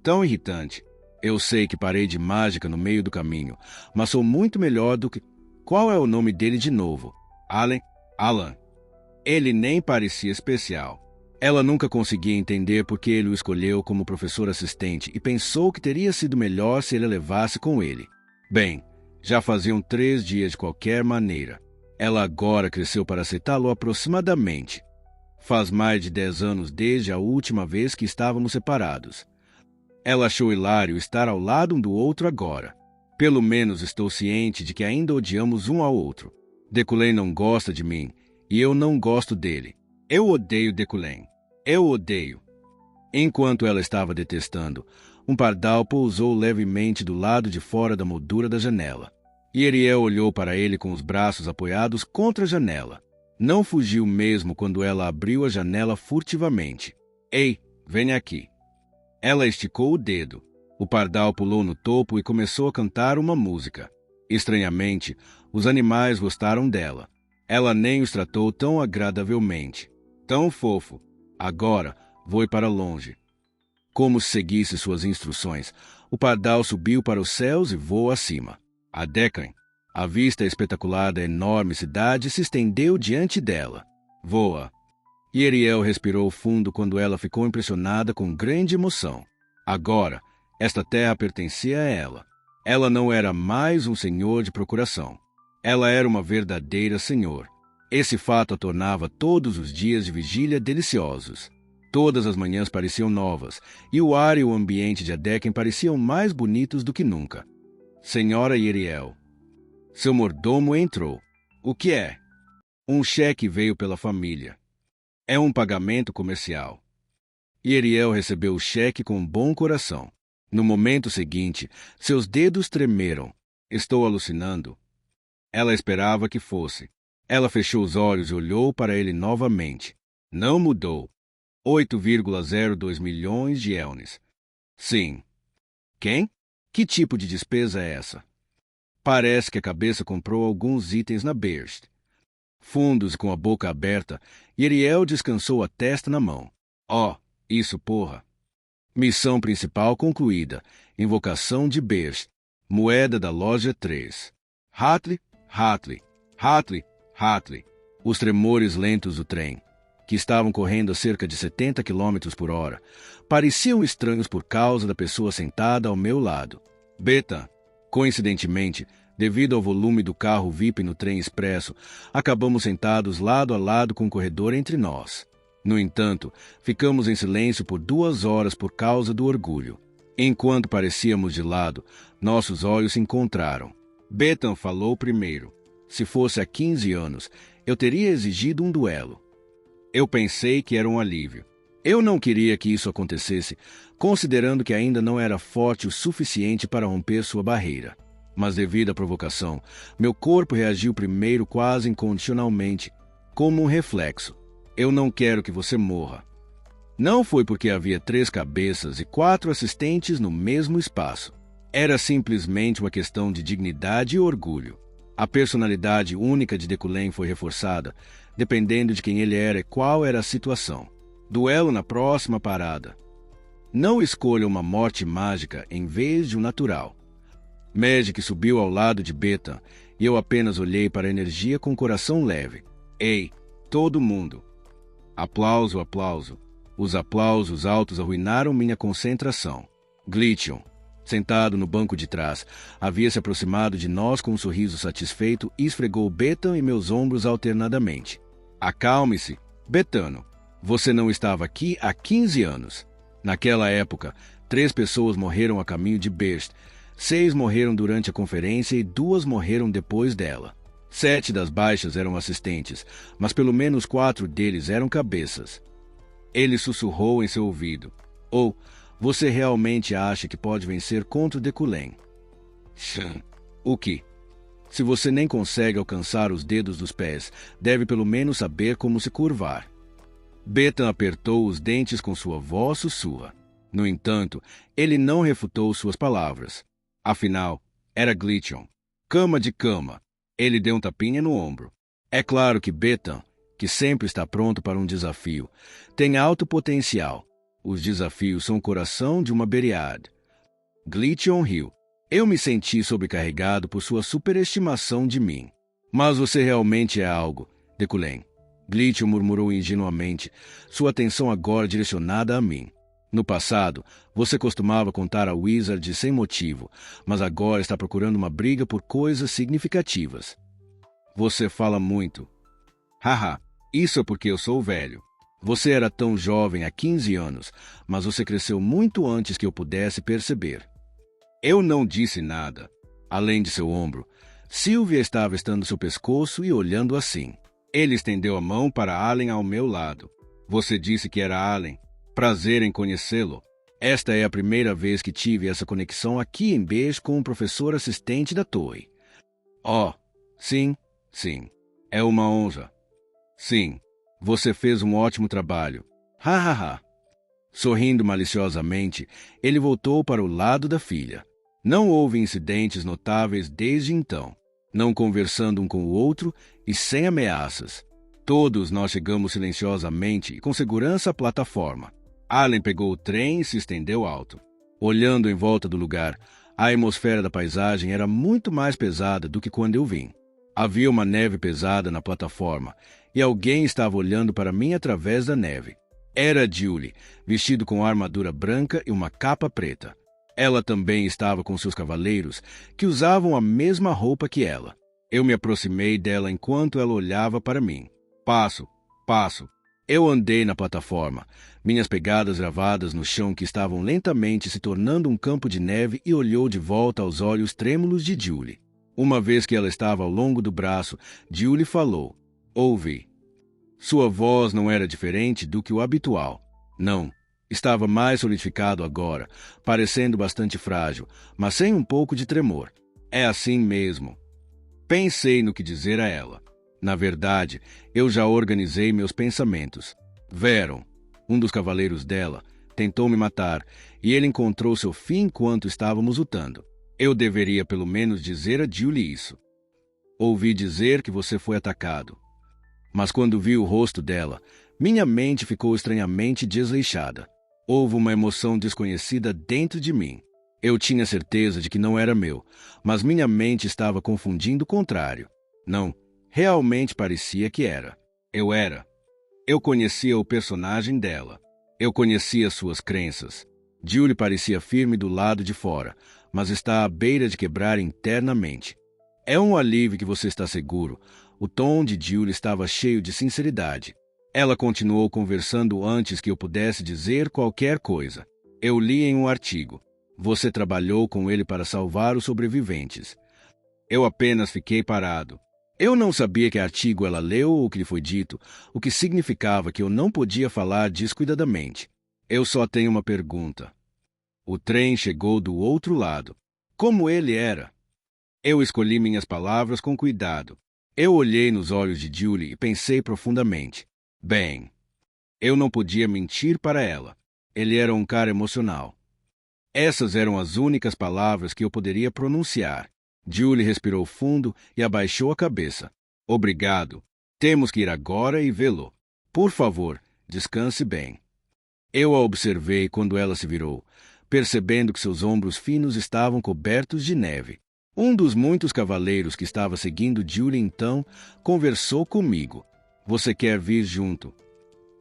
tão irritante. Eu sei que parei de mágica no meio do caminho, mas sou muito melhor do que... Qual é o nome dele de novo? Alan. Ele nem parecia especial. Ela nunca conseguia entender por que ele o escolheu como professor assistente e pensou que teria sido melhor se ele a levasse com ele. Bem, já faziam 3 dias de qualquer maneira. Ela agora cresceu para aceitá-lo aproximadamente. Faz mais de 10 anos desde a última vez que estávamos separados. Ela achou hilário estar ao lado um do outro agora. Pelo menos estou ciente de que ainda odiamos um ao outro. Decullen não gosta de mim, e eu não gosto dele. Eu odeio Decullen. Eu odeio. Enquanto ela estava detestando, um pardal pousou levemente do lado de fora da moldura da janela. Yeriel olhou para ele com os braços apoiados contra a janela. Não fugiu mesmo quando ela abriu a janela furtivamente. Ei, venha aqui. Ela esticou o dedo. O pardal pulou no topo e começou a cantar uma música. Estranhamente, os animais gostaram dela. Ela nem os tratou tão agradavelmente. Tão fofo. Agora, voe para longe. Como se seguisse suas instruções, o pardal subiu para os céus e voou acima. A Deccan, a vista espetacular da enorme cidade, se estendeu diante dela. Voa. Yeriel respirou fundo quando ela ficou impressionada com grande emoção. Agora, esta terra pertencia a ela. Ela não era mais um senhor de procuração. Ela era uma verdadeira senhor. Esse fato a tornava todos os dias de vigília deliciosos. Todas as manhãs pareciam novas, e o ar e o ambiente de Adequem pareciam mais bonitos do que nunca. Senhora Yeriel. Seu mordomo entrou. O que é? Um cheque veio pela família. É um pagamento comercial. Yeriel recebeu o cheque com um bom coração. No momento seguinte, seus dedos tremeram. Estou alucinando? Ela esperava que fosse. Ela fechou os olhos e olhou para ele novamente. Não mudou. 8,02 milhões de elnes. Sim. Quem? Que tipo de despesa é essa? Parece que a cabeça comprou alguns itens na Beerst. Fundos com a boca aberta, Yeriel descansou a testa na mão. Oh, isso porra. Missão principal concluída. Invocação de Beerst. Moeda da loja 3. Hatley. Os tremores lentos do trem, que estavam correndo a cerca de 70 km por hora, pareciam estranhos por causa da pessoa sentada ao meu lado. Beta. Coincidentemente, devido ao volume do carro VIP no trem expresso, acabamos sentados lado a lado com o corredor entre nós. No entanto, ficamos em silêncio por 2 horas por causa do orgulho. Enquanto parecíamos de lado, nossos olhos se encontraram. Bethan falou primeiro. Se fosse há 15 anos, eu teria exigido um duelo. Eu pensei que era um alívio. Eu não queria que isso acontecesse, considerando que ainda não era forte o suficiente para romper sua barreira. Mas devido à provocação, meu corpo reagiu primeiro quase incondicionalmente, como um reflexo. Eu não quero que você morra. Não foi porque havia 3 cabeças e 4 assistentes no mesmo espaço. Era simplesmente uma questão de dignidade e orgulho. A personalidade única de Decullen foi reforçada, dependendo de quem ele era e qual era a situação. Duelo na próxima parada. Não escolha uma morte mágica em vez de um natural. Magic subiu ao lado de Bethan e eu apenas olhei para a energia com o coração leve. Ei, todo mundo! Aplauso. Os aplausos altos arruinaram minha concentração. Glitchon, sentado no banco de trás, havia se aproximado de nós com um sorriso satisfeito e esfregou Bethan e meus ombros alternadamente. Acalme-se, Betano. Você não estava aqui há 15 anos. Naquela época, 3 pessoas morreram a caminho de Berst, 6 morreram durante a conferência e 2 morreram depois dela. 7 das baixas eram assistentes, mas pelo menos 4 deles eram cabeças. Ele sussurrou em seu ouvido. Você realmente acha que pode vencer contra o Deculen? O que? Se você nem consegue alcançar os dedos dos pés, deve pelo menos saber como se curvar. Bethan apertou os dentes com sua voz sussurra. No entanto, ele não refutou suas palavras. Afinal, era Glitchon. Cama de cama. Ele deu um tapinha no ombro. É claro que Bethan, que sempre está pronto para um desafio, tem alto potencial. Os desafios são o coração de uma Beriad. Glitchon riu. Eu me senti sobrecarregado por sua superestimação de mim. Mas você realmente é algo, Deculen. Glitchon murmurou ingenuamente, sua atenção agora direcionada a mim. No passado, você costumava contar a Wizard sem motivo, mas agora está procurando uma briga por coisas significativas. Você fala muito. Haha, isso é porque eu sou velho. Você era tão jovem há 15 anos, mas você cresceu muito antes que eu pudesse perceber. Eu não disse nada. Além de seu ombro, Sylvia estava estando seu pescoço e olhando assim. Ele estendeu a mão para Allen ao meu lado. Você disse que era Allen. Prazer em conhecê-lo. Esta é a primeira vez que tive essa conexão aqui em Beijo com um professor assistente da torre. Sim. É uma honra. Sim, você fez um ótimo trabalho. Ha. Sorrindo maliciosamente, ele voltou para o lado da filha. Não houve incidentes notáveis desde então. Não conversando um com o outro e sem ameaças. Todos nós chegamos silenciosamente e com segurança à plataforma. Allen pegou o trem e se estendeu alto. Olhando em volta do lugar, a atmosfera da paisagem era muito mais pesada do que quando eu vim. Havia uma neve pesada na plataforma e alguém estava olhando para mim através da neve. Era Julie, vestido com armadura branca e uma capa preta. Ela também estava com seus cavaleiros, que usavam a mesma roupa que ela. Eu me aproximei dela enquanto ela olhava para mim. Passo. Eu andei na plataforma, minhas pegadas gravadas no chão que estavam lentamente se tornando um campo de neve e olhou de volta aos olhos trêmulos de Julie. Uma vez que ela estava ao longo do braço, Julie falou. Ouvi. Sua voz não era diferente do que o habitual. Não. Estava mais solidificado agora, parecendo bastante frágil, mas sem um pouco de tremor. É assim mesmo. Pensei no que dizer a ela. Na verdade, eu já organizei meus pensamentos. Veron, um dos cavaleiros dela, tentou me matar, e ele encontrou seu fim enquanto estávamos lutando. Eu deveria pelo menos dizer a Julie isso. Ouvi dizer que você foi atacado. Mas quando vi o rosto dela, minha mente ficou estranhamente desleixada. Houve uma emoção desconhecida dentro de mim. Eu tinha certeza de que não era meu, mas minha mente estava confundindo o contrário. Não, realmente parecia que era. Eu era. Eu conhecia o personagem dela. Eu conhecia suas crenças. Julie parecia firme do lado de fora, mas está à beira de quebrar internamente. É um alívio que você está seguro. O tom de Julie estava cheio de sinceridade. Ela continuou conversando antes que eu pudesse dizer qualquer coisa. Eu li em um artigo. Você trabalhou com ele para salvar os sobreviventes. Eu apenas fiquei parado. Eu não sabia que artigo ela leu ou o que lhe foi dito, o que significava que eu não podia falar descuidadamente. Eu só tenho uma pergunta. O trem chegou do outro lado. Como ele era? Eu escolhi minhas palavras com cuidado. Eu olhei nos olhos de Julie e pensei profundamente. Bem, eu não podia mentir para ela. Ele era um cara emocional. Essas eram as únicas palavras que eu poderia pronunciar. Julie respirou fundo e abaixou a cabeça. Obrigado. Temos que ir agora e vê-lo. Por favor, descanse bem. Eu a observei quando ela se virou, percebendo que seus ombros finos estavam cobertos de neve. Um dos muitos cavaleiros que estava seguindo Julie então conversou comigo. Você quer vir junto?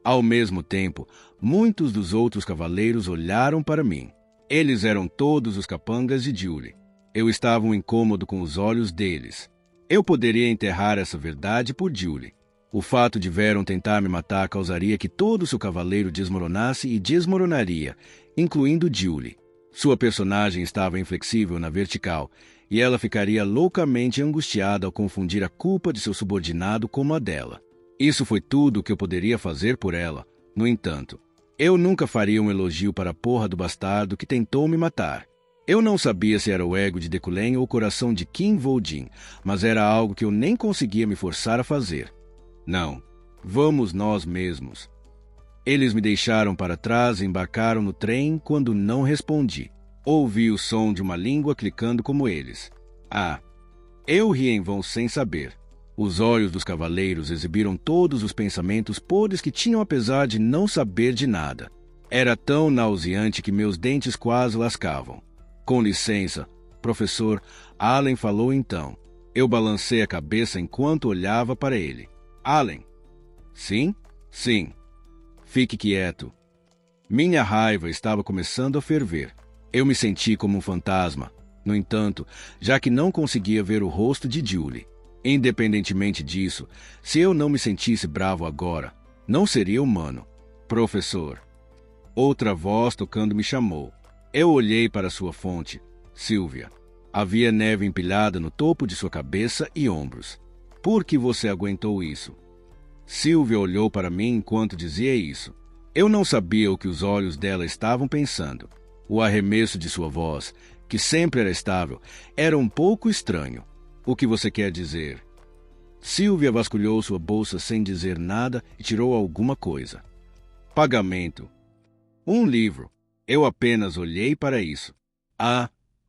Ao mesmo tempo, muitos dos outros cavaleiros olharam para mim. Eles eram todos os capangas de Julie. Eu estava incômodo com os olhos deles. Eu poderia enterrar essa verdade por Julie. O fato de Veron tentar me matar causaria que todo seu cavaleiro desmoronasse e desmoronaria, incluindo Julie. Sua personagem estava inflexível na vertical, e ela ficaria loucamente angustiada ao confundir a culpa de seu subordinado com a dela. Isso foi tudo o que eu poderia fazer por ela. No entanto, eu nunca faria um elogio para a porra do bastardo que tentou me matar. Eu não sabia se era o ego de Deculen ou o coração de Kim Voldin, mas era algo que eu nem conseguia me forçar a fazer. Não, vamos nós mesmos. Eles me deixaram para trás e embarcaram no trem quando não respondi. Ouvi o som de uma língua clicando como eles. Eu ri em vão sem saber. Os olhos dos cavaleiros exibiram todos os pensamentos podres que tinham apesar de não saber de nada. Era tão nauseante que meus dentes quase lascavam. Com licença, professor, Allen falou então. Eu balancei a cabeça enquanto olhava para ele. Allen? Sim? Sim. Fique quieto. Minha raiva estava começando a ferver. Eu me senti como um fantasma. No entanto, já que não conseguia ver o rosto de Julie. Independentemente disso, se eu não me sentisse bravo agora, não seria humano. Professor. Outra voz tocando me chamou. Eu olhei para sua fonte, Sylvia. Havia neve empilhada no topo de sua cabeça e ombros. Por que você aguentou isso? Sylvia olhou para mim enquanto dizia isso. Eu não sabia o que os olhos dela estavam pensando. O arremesso de sua voz, que sempre era estável, era um pouco estranho. O que você quer dizer? Sylvia vasculhou sua bolsa sem dizer nada e tirou alguma coisa. Pagamento. Um livro. Eu apenas olhei para isso.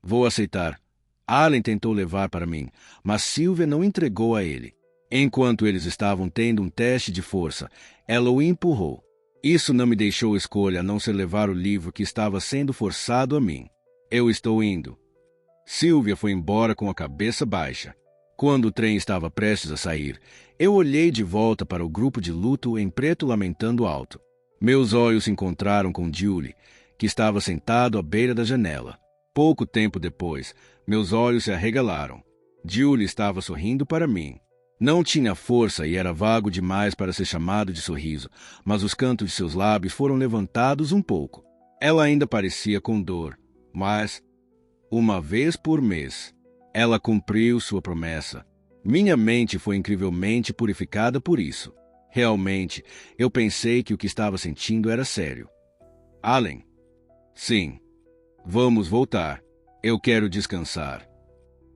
Vou aceitar. Allen tentou levar para mim, mas Sylvia não entregou a ele. Enquanto eles estavam tendo um teste de força, ela o empurrou. Isso não me deixou escolha a não ser levar o livro que estava sendo forçado a mim. Eu estou indo. Sylvia foi embora com a cabeça baixa. Quando o trem estava prestes a sair, eu olhei de volta para o grupo de luto em preto lamentando alto. Meus olhos se encontraram com Julie, que estava sentado à beira da janela. Pouco tempo depois, meus olhos se arregalaram. Julie estava sorrindo para mim. Não tinha força e era vago demais para ser chamado de sorriso, mas os cantos de seus lábios foram levantados um pouco. Ela ainda parecia com dor, mas, uma vez por mês, ela cumpriu sua promessa. Minha mente foi incrivelmente purificada por isso. Realmente, eu pensei que o que estava sentindo era sério. Allen? Sim. Vamos voltar. Eu quero descansar.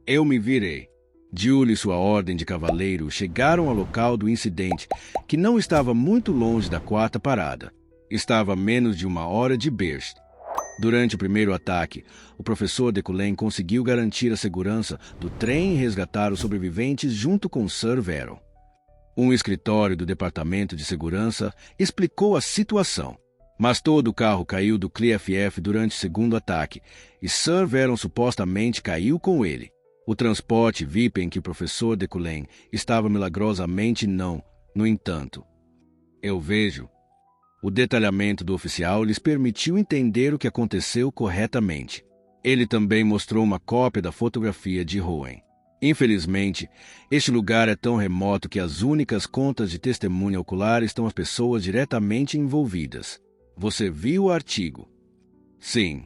Eu me virei. Julie e sua ordem de cavaleiro chegaram ao local do incidente, que não estava muito longe da quarta parada. Estava a menos de 1 hora de Berst. Durante o primeiro ataque, o professor Deculen conseguiu garantir a segurança do trem e resgatar os sobreviventes junto com Sir Veron. Um escritório do Departamento de Segurança explicou a situação. Mas todo o carro caiu do CLIFF durante o segundo ataque, e Sir Veron supostamente caiu com ele. O transporte VIP em que o professor Deculen estava milagrosamente não, no entanto. Eu vejo. O detalhamento do oficial lhes permitiu entender o que aconteceu corretamente. Ele também mostrou uma cópia da fotografia de Rowan. Infelizmente, este lugar é tão remoto que as únicas contas de testemunha ocular estão as pessoas diretamente envolvidas. Você viu o artigo? Sim.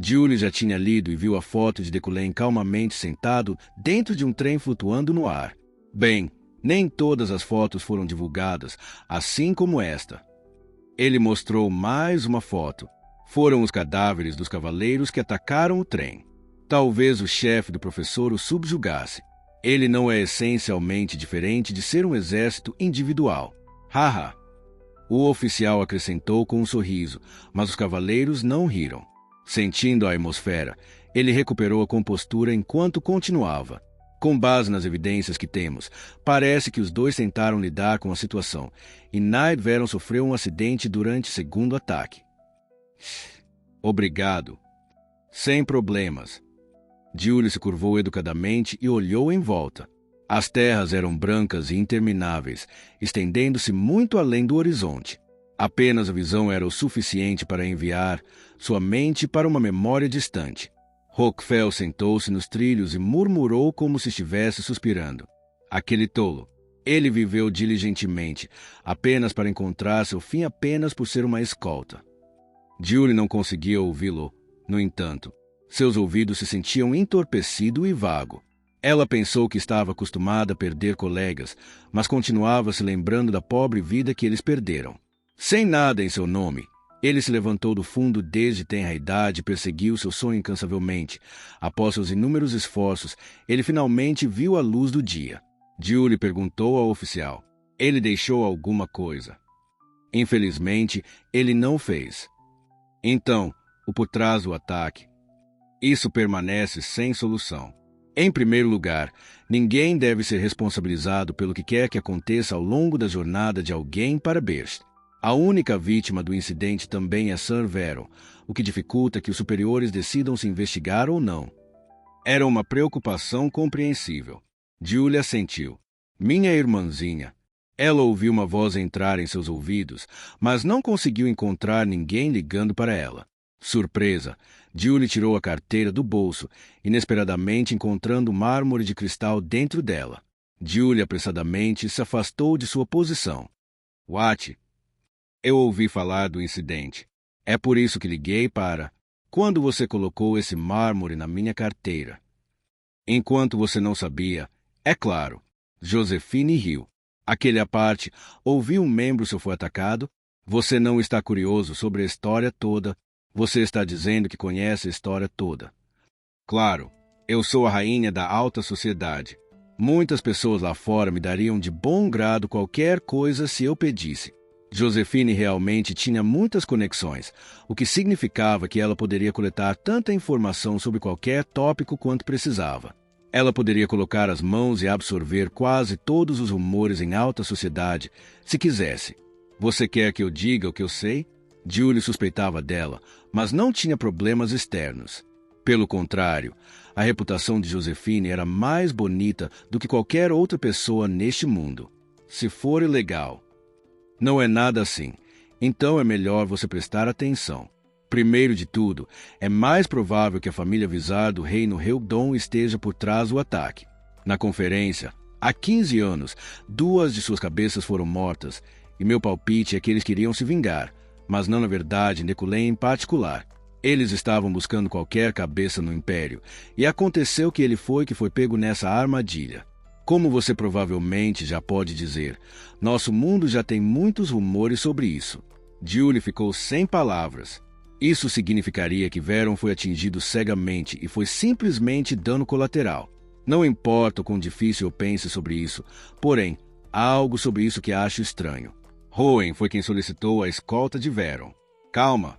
Julie já tinha lido e viu a foto de Deculen calmamente sentado dentro de um trem flutuando no ar. Bem, nem todas as fotos foram divulgadas, assim como esta. Ele mostrou mais uma foto. Foram os cadáveres dos cavaleiros que atacaram o trem. Talvez o chefe do professor o subjugasse. Ele não é essencialmente diferente de ser um exército individual. Haha. O oficial acrescentou com um sorriso, mas os cavaleiros não riram. Sentindo a atmosfera, ele recuperou a compostura enquanto continuava. Com base nas evidências que temos, parece que os dois tentaram lidar com a situação, e Knight Veron sofreu um acidente durante o segundo ataque. Obrigado. Sem problemas. Julie se curvou educadamente e olhou em volta. As terras eram brancas e intermináveis, estendendo-se muito além do horizonte. Apenas a visão era o suficiente para enviar sua mente para uma memória distante. Rockwell sentou-se nos trilhos e murmurou como se estivesse suspirando. Aquele tolo. Ele viveu diligentemente, apenas para encontrar seu fim apenas por ser uma escolta. Julie não conseguia ouvi-lo. No entanto, seus ouvidos se sentiam entorpecido e vago. Ela pensou que estava acostumada a perder colegas, mas continuava se lembrando da pobre vida que eles perderam. Sem nada em seu nome, ele se levantou do fundo desde tenra idade e perseguiu seu sonho incansavelmente. Após seus inúmeros esforços, ele finalmente viu a luz do dia. Julie perguntou ao oficial. Ele deixou alguma coisa. Infelizmente, ele não fez. Então, o por trás do ataque. Isso permanece sem solução. Em primeiro lugar, ninguém deve ser responsabilizado pelo que quer que aconteça ao longo da jornada de alguém para Berst. A única vítima do incidente também é Sir Veron, o que dificulta que os superiores decidam se investigar ou não. Era uma preocupação compreensível. Julie assentiu. Minha irmãzinha. Ela ouviu uma voz entrar em seus ouvidos, mas não conseguiu encontrar ninguém ligando para ela. Surpresa, Julie tirou a carteira do bolso, inesperadamente encontrando mármore de cristal dentro dela. Julie apressadamente se afastou de sua posição. What? Eu ouvi falar do incidente. É por isso que liguei para... Quando você colocou esse mármore na minha carteira? Enquanto você não sabia, é claro. Josephine riu. Aquele à parte, ouviu um membro seu foi atacado? Você não está curioso sobre a história toda. Você está dizendo que conhece a história toda. Claro, eu sou a rainha da alta sociedade. Muitas pessoas lá fora me dariam de bom grado qualquer coisa se eu pedisse. Josephine realmente tinha muitas conexões, o que significava que ela poderia coletar tanta informação sobre qualquer tópico quanto precisava. Ela poderia colocar as mãos e absorver quase todos os rumores em alta sociedade, se quisesse. Você quer que eu diga o que eu sei? Julie suspeitava dela, mas não tinha problemas externos. Pelo contrário, a reputação de Josephine era mais bonita do que qualquer outra pessoa neste mundo. Se for ilegal. Não é nada assim. Então é melhor você prestar atenção. Primeiro de tudo, é mais provável que a família Vizar do reino Heldon esteja por trás do ataque. Na conferência, há 15 anos, 2 de suas cabeças foram mortas, e meu palpite é que eles queriam se vingar, mas não na verdade Neculém em particular. Eles estavam buscando qualquer cabeça no Império, e aconteceu que ele foi pego nessa armadilha. Como você provavelmente já pode dizer, nosso mundo já tem muitos rumores sobre isso. Julie ficou sem palavras. Isso significaria que Veron foi atingido cegamente e foi simplesmente dano colateral. Não importa o quão difícil eu pense sobre isso, porém, há algo sobre isso que acho estranho. Rowan foi quem solicitou a escolta de Veron. Calma.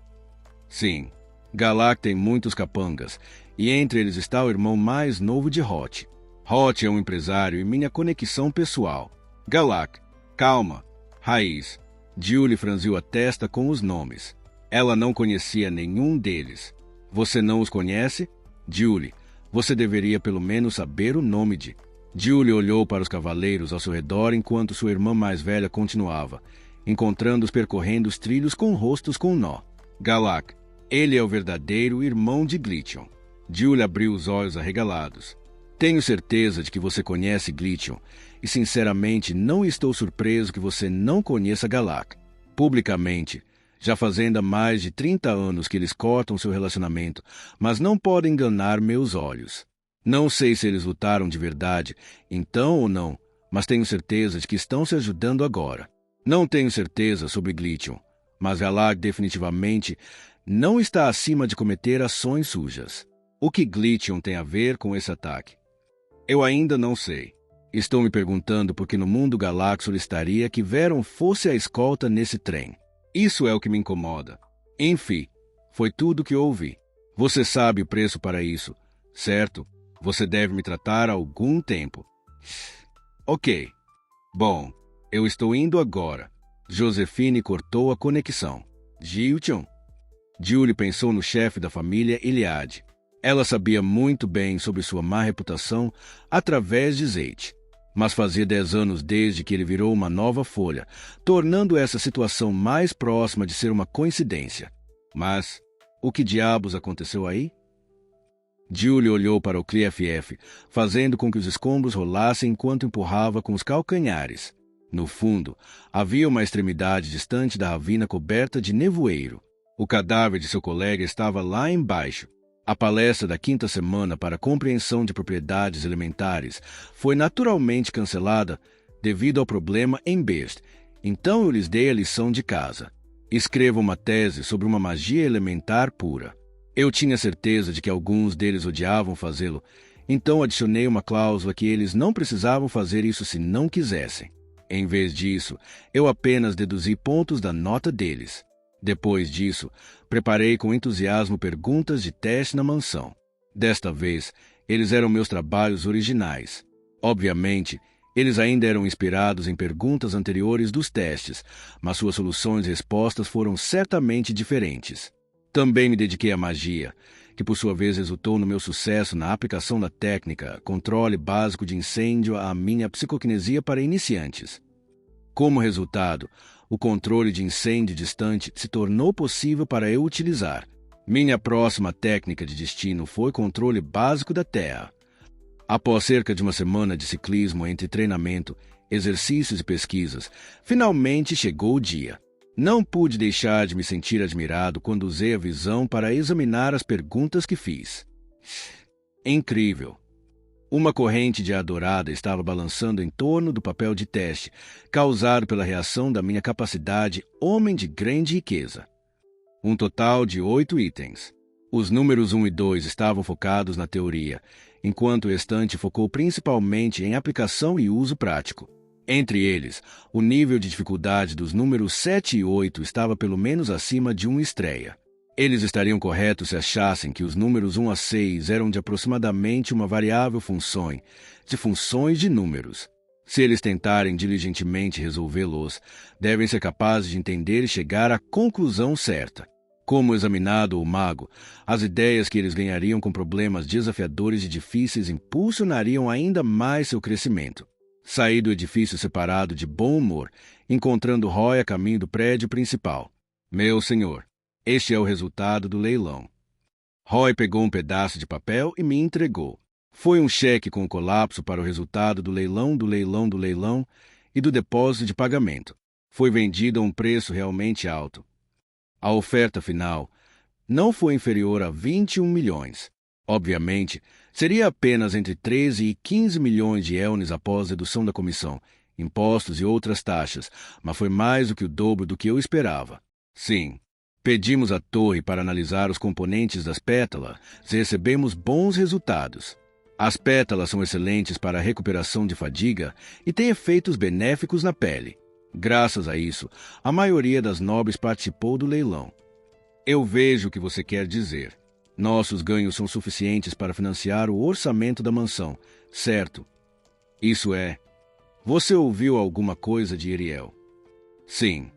Sim, Galak tem muitos capangas, e entre eles está o irmão mais novo de Hot. Hot é um empresário e minha conexão pessoal. Galak, calma. Raiz. Julie franziu a testa com os nomes. Ela não conhecia nenhum deles. Você não os conhece? Julie, você deveria pelo menos saber o nome de... Julie olhou para os cavaleiros ao seu redor enquanto sua irmã mais velha continuava, encontrando-os percorrendo os trilhos com rostos com nó. Galak, ele é o verdadeiro irmão de Glytion. Julie abriu os olhos arregalados. Tenho certeza de que você conhece Glytion, e sinceramente não estou surpreso que você não conheça Galak. Publicamente, já fazendo há mais de 30 anos que eles cortam seu relacionamento, mas não podem enganar meus olhos. Não sei se eles lutaram de verdade, então ou não, mas tenho certeza de que estão se ajudando agora. Não tenho certeza sobre Glytion, mas Galak definitivamente não está acima de cometer ações sujas. O que Glytion tem a ver com esse ataque? Eu ainda não sei. Estou me perguntando por que no mundo Galak solicitaria que Veron fosse a escolta nesse trem. Isso é o que me incomoda. Enfim, foi tudo o que ouvi. Você sabe o preço para isso, certo? Você deve me tratar há algum tempo. Ok. Bom, eu estou indo agora. Josephine cortou a conexão. Giltion? Julie pensou no chefe da família Iliade. Ela sabia muito bem sobre sua má reputação através de Zeit. Mas fazia 10 anos desde que ele virou uma nova folha, tornando essa situação mais próxima de ser uma coincidência. Mas o que diabos aconteceu aí? Julie olhou para o CliFF, fazendo com que os escombros rolassem enquanto empurrava com os calcanhares. No fundo, havia uma extremidade distante da ravina coberta de nevoeiro. O cadáver de seu colega estava lá embaixo. A palestra da quinta semana para compreensão de propriedades elementares foi naturalmente cancelada devido ao problema em Beast. Então eu lhes dei a lição de casa. Escreva uma tese sobre uma magia elementar pura. Eu tinha certeza de que alguns deles odiavam fazê-lo, então adicionei uma cláusula que eles não precisavam fazer isso se não quisessem. Em vez disso, eu apenas deduzi pontos da nota deles. Depois disso, preparei com entusiasmo perguntas de teste na mansão. Desta vez, eles eram meus trabalhos originais. Obviamente, eles ainda eram inspirados em perguntas anteriores dos testes, mas suas soluções e respostas foram certamente diferentes. Também me dediquei à magia, que por sua vez resultou no meu sucesso na aplicação da técnica controle básico de incêndio à minha psicoquinesia para iniciantes. Como resultado, o controle de incêndio distante se tornou possível para eu utilizar. Minha próxima técnica de destino foi controle básico da Terra. Após cerca de uma semana de ciclismo entre treinamento, exercícios e pesquisas, finalmente chegou o dia. Não pude deixar de me sentir admirado quando usei a visão para examinar as perguntas que fiz. Incrível! Uma corrente de ar dourada estava balançando em torno do papel de teste, causado pela reação da minha capacidade homem de grande riqueza. Um total de 8 itens. Os números 1 e 2 estavam focados na teoria, enquanto o restante focou principalmente em aplicação e uso prático. Entre eles, o nível de dificuldade dos números 7 e 8 estava pelo menos acima de 1 estreia. Eles estariam corretos se achassem que os números 1 a 6 eram de aproximadamente uma variável função de funções de números. Se eles tentarem diligentemente resolvê-los, devem ser capazes de entender e chegar à conclusão certa. Como examinado o mago, as ideias que eles ganhariam com problemas desafiadores e difíceis impulsionariam ainda mais seu crescimento. Saí do edifício separado de bom humor, encontrando Roy a caminho do prédio principal. Meu senhor, este é o resultado do leilão. Roy pegou um pedaço de papel e me entregou. Foi um cheque com o colapso para o resultado do leilão e do depósito de pagamento. Foi vendido a um preço realmente alto. A oferta final não foi inferior a 21 milhões. Obviamente, seria apenas entre 13 e 15 milhões de elnes após dedução da comissão, impostos e outras taxas, mas foi mais do que o dobro do que eu esperava. Sim, pedimos à torre para analisar os componentes das pétalas e recebemos bons resultados. As pétalas são excelentes para a recuperação de fadiga e têm efeitos benéficos na pele. Graças a isso, a maioria das nobres participou do leilão. Eu vejo o que você quer dizer. Nossos ganhos são suficientes para financiar o orçamento da mansão, certo? Isso é. Você ouviu alguma coisa de Ariel? Sim.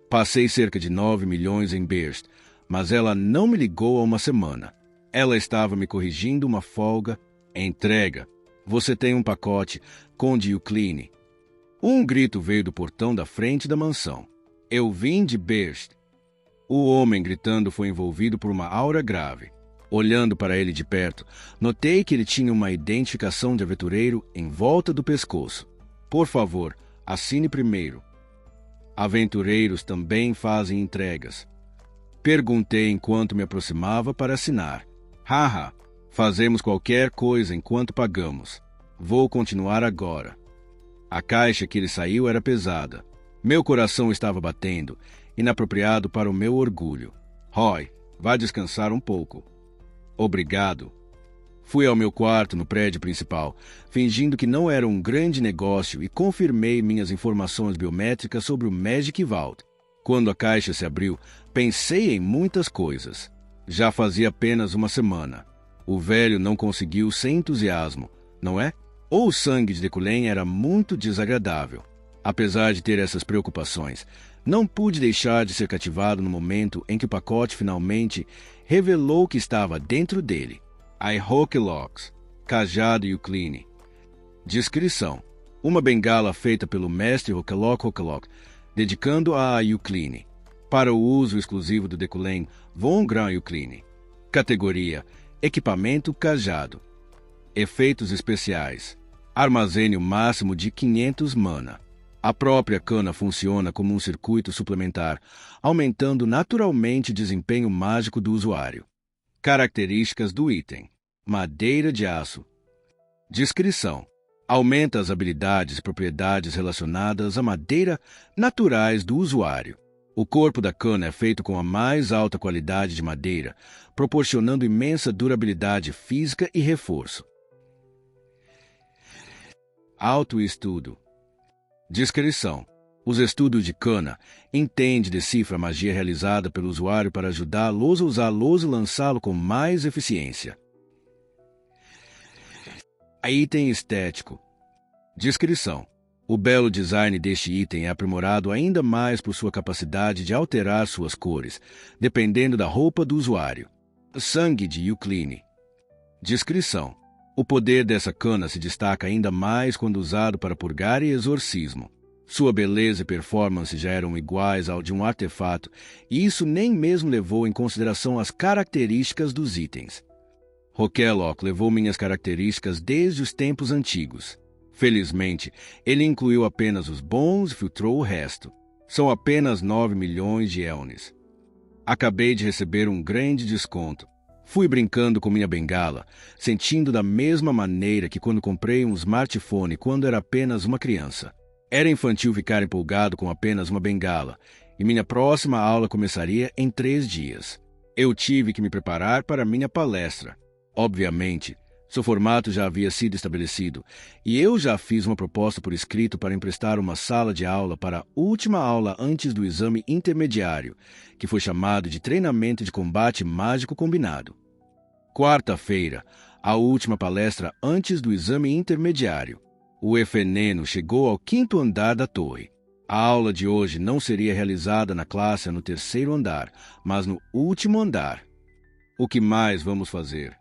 Passei cerca de 9 milhões em Beast, mas ela não me ligou há uma semana. Ela estava me corrigindo uma folga. Entrega. Você tem um pacote, Conde Eucline. Um grito veio do portão da frente da mansão. Eu vim de Beast. O homem gritando foi envolvido por uma aura grave. Olhando para ele de perto, notei que ele tinha uma identificação de aventureiro em volta do pescoço. Por favor, assine primeiro. Aventureiros também fazem entregas. Perguntei enquanto me aproximava para assinar. Haha, fazemos qualquer coisa enquanto pagamos. Vou continuar agora. A caixa que ele saiu era pesada. Meu coração estava batendo, inapropriado para o meu orgulho. Roy, vá descansar um pouco. Obrigado. Fui ao meu quarto no prédio principal, fingindo que não era um grande negócio e confirmei minhas informações biométricas sobre o Magic Vault. Quando a caixa se abriu, pensei em muitas coisas. Já fazia apenas uma semana. O velho não conseguiu sem entusiasmo, não é? Ou o sangue de Decullen era muito desagradável. Apesar de ter essas preocupações, não pude deixar de ser cativado no momento em que o pacote finalmente revelou o que estava dentro dele. Locks, cajado Eucline. Descrição. Uma bengala feita pelo mestre Hokelok, dedicando-a a Yucline, para o uso exclusivo do Deculen von Gran Yucline. Categoria: equipamento cajado. Efeitos especiais: armazene o máximo de 500 mana. A própria cana funciona como um circuito suplementar, aumentando naturalmente o desempenho mágico do usuário. Características do item: madeira de aço. Descrição: aumenta as habilidades e propriedades relacionadas à madeira naturais do usuário. O corpo da cana é feito com a mais alta qualidade de madeira, proporcionando imensa durabilidade física e reforço. Autoestudo. Descrição: os estudos de cana entende e decifra a magia realizada pelo usuário para ajudá-los a usá-los e lançá-lo com mais eficiência. Item estético. Descrição: o belo design deste item é aprimorado ainda mais por sua capacidade de alterar suas cores, dependendo da roupa do usuário. Sangue de Yucline. Descrição: o poder dessa cana se destaca ainda mais quando usado para purgar e exorcismo. Sua beleza e performance já eram iguais ao de um artefato, e isso nem mesmo levou em consideração as características dos itens. Hokelok levou minhas características desde os tempos antigos. Felizmente, ele incluiu apenas os bons e filtrou o resto. São apenas 9 milhões de elnes. Acabei de receber um grande desconto. Fui brincando com minha bengala, sentindo da mesma maneira que quando comprei um smartphone quando era apenas uma criança. Era infantil ficar empolgado com apenas uma bengala, e minha próxima aula começaria em 3 dias. Eu tive que me preparar para minha palestra. Obviamente, seu formato já havia sido estabelecido, e eu já fiz uma proposta por escrito para emprestar uma sala de aula para a última aula antes do exame intermediário, que foi chamado de Treinamento de Combate Mágico Combinado. Quarta-feira, a última palestra antes do exame intermediário. O Efeneno chegou ao 5º andar da torre. A aula de hoje não seria realizada na classe no 3º andar, mas no último andar. O que mais vamos fazer?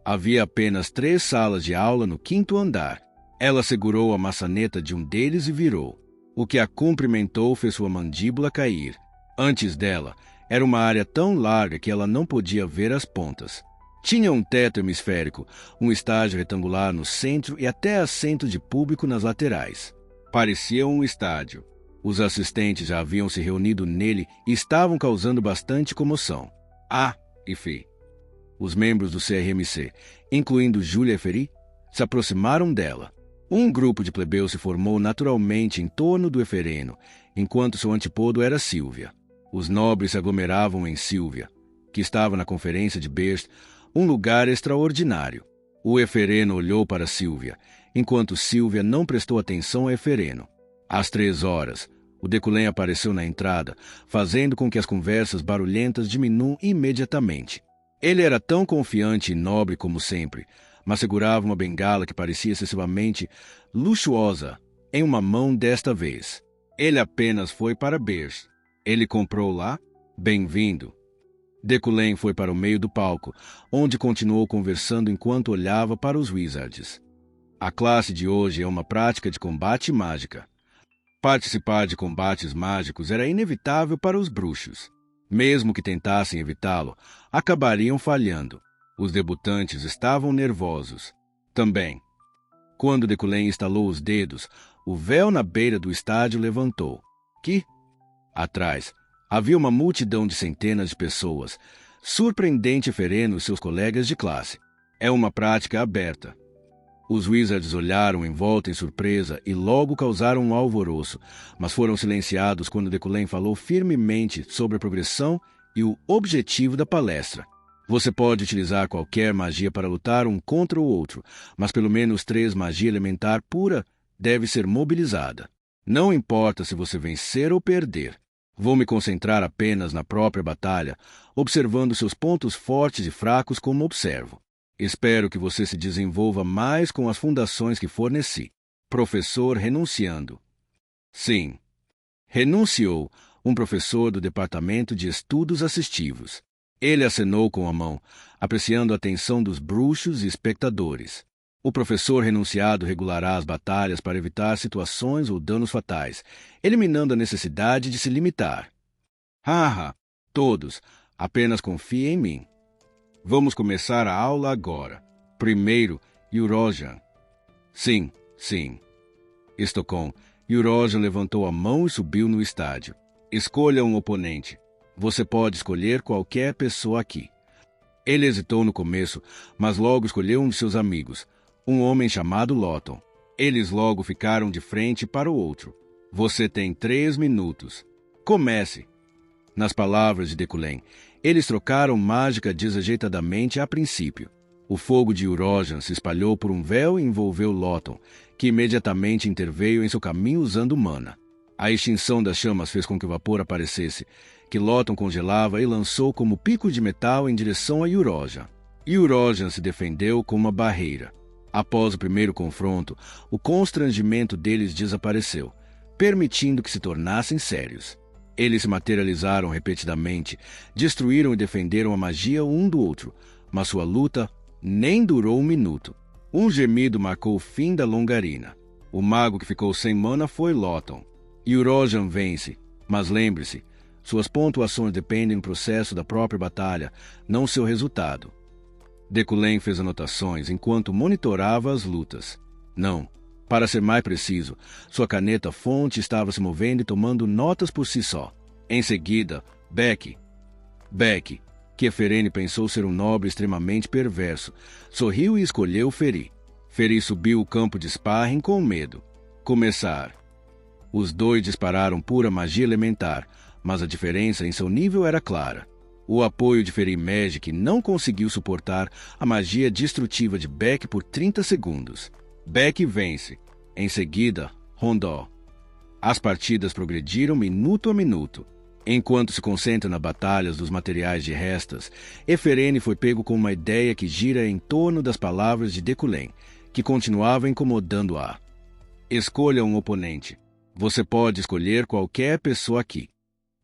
Havia apenas 3 salas de aula no 5º andar. Ela segurou a maçaneta de um deles e virou. O que a cumprimentou fez sua mandíbula cair. Antes dela, era uma área tão larga que ela não podia ver as pontas. Tinha um teto hemisférico, um estágio retangular no centro e até assento de público nas laterais. Parecia um estádio. Os assistentes já haviam se reunido nele e estavam causando bastante comoção. E Fê. Os membros do CRMC, incluindo Julia Ferry, se aproximaram dela. Um grupo de plebeus se formou naturalmente em torno do Efereno, enquanto seu antipodo era Sílvia. Os nobres se aglomeravam em Sílvia, que estava na conferência de Berst, um lugar extraordinário. O Efereno olhou para Sílvia, enquanto Sílvia não prestou atenção ao Efereno. Às 3 horas, o Deculen apareceu na entrada, fazendo com que as conversas barulhentas diminuam imediatamente. Ele era tão confiante e nobre como sempre, mas segurava uma bengala que parecia excessivamente luxuosa em uma mão desta vez. Ele apenas foi para Berst. Ele comprou lá? Bem-vindo. Deculen foi para o meio do palco, onde continuou conversando enquanto olhava para os Wizards. A classe de hoje é uma prática de combate mágica. Participar de combates mágicos era inevitável para os bruxos. Mesmo que tentassem evitá-lo, acabariam falhando. Os debutantes estavam nervosos. Também. Quando Deculen estalou os dedos, o véu na beira do estádio levantou. Atrás, havia uma multidão de centenas de pessoas, surpreendente Efereno e seus colegas de classe. É uma prática aberta. Os Wizards olharam em volta em surpresa e logo causaram um alvoroço, mas foram silenciados quando Deculen falou firmemente sobre a progressão e o objetivo da palestra. Você pode utilizar qualquer magia para lutar um contra o outro, mas pelo menos 3 magia elementar pura deve ser mobilizada. Não importa se você vencer ou perder. Vou me concentrar apenas na própria batalha, observando seus pontos fortes e fracos como observo. Espero que você se desenvolva mais com as fundações que forneci. Professor renunciando. Sim. Renunciou um professor do Departamento de Estudos Assistivos. Ele acenou com a mão, apreciando a atenção dos bruxos e espectadores. O professor renunciado regulará as batalhas para evitar situações ou danos fatais, eliminando a necessidade de se limitar. Haha, todos, apenas confiem em mim. Vamos começar a aula agora. Primeiro, Eurojan. Sim, sim. Stockholm. Eurojan levantou a mão e subiu no estádio. Escolha um oponente. Você pode escolher qualquer pessoa aqui. Ele hesitou no começo, mas logo escolheu um de seus amigos, um homem chamado Lotton. Eles logo ficaram de frente para o outro. Você tem 3 minutos. Comece. Nas palavras de Deculém, eles trocaram mágica desajeitadamente a princípio. O fogo de Eurojan se espalhou por um véu e envolveu Lotton, que imediatamente interveio em seu caminho usando mana. A extinção das chamas fez com que o vapor aparecesse, que Lotton congelava e lançou como pico de metal em direção a Eurojan. Eurojan se defendeu com uma barreira. Após o primeiro confronto, o constrangimento deles desapareceu, permitindo que se tornassem sérios. Eles se materializaram repetidamente, destruíram e defenderam a magia um do outro, mas sua luta nem durou 1 minuto. Um gemido marcou o fim da longarina. O mago que ficou sem mana foi Lotton. Eurojan vence, mas lembre-se, suas pontuações dependem do processo da própria batalha, não seu resultado. Deculém fez anotações enquanto monitorava as lutas. Não. Para ser mais preciso, sua caneta-fonte estava se movendo e tomando notas por si só. Em seguida, Beck, que Eferene pensou ser um nobre extremamente perverso, sorriu e escolheu Feri. Feri subiu o campo de sparring com medo. Começar. Os dois dispararam pura magia elementar, mas a diferença em seu nível era clara. O apoio de Feri Magic não conseguiu suportar a magia destrutiva de Beck por 30 segundos. Beck vence. Em seguida, Rondó. As partidas progrediram minuto a minuto. Enquanto se concentra nas batalhas dos materiais de restas, Eferene foi pego com uma ideia que gira em torno das palavras de Deculém, que continuava incomodando-a. Escolha um oponente. Você pode escolher qualquer pessoa aqui.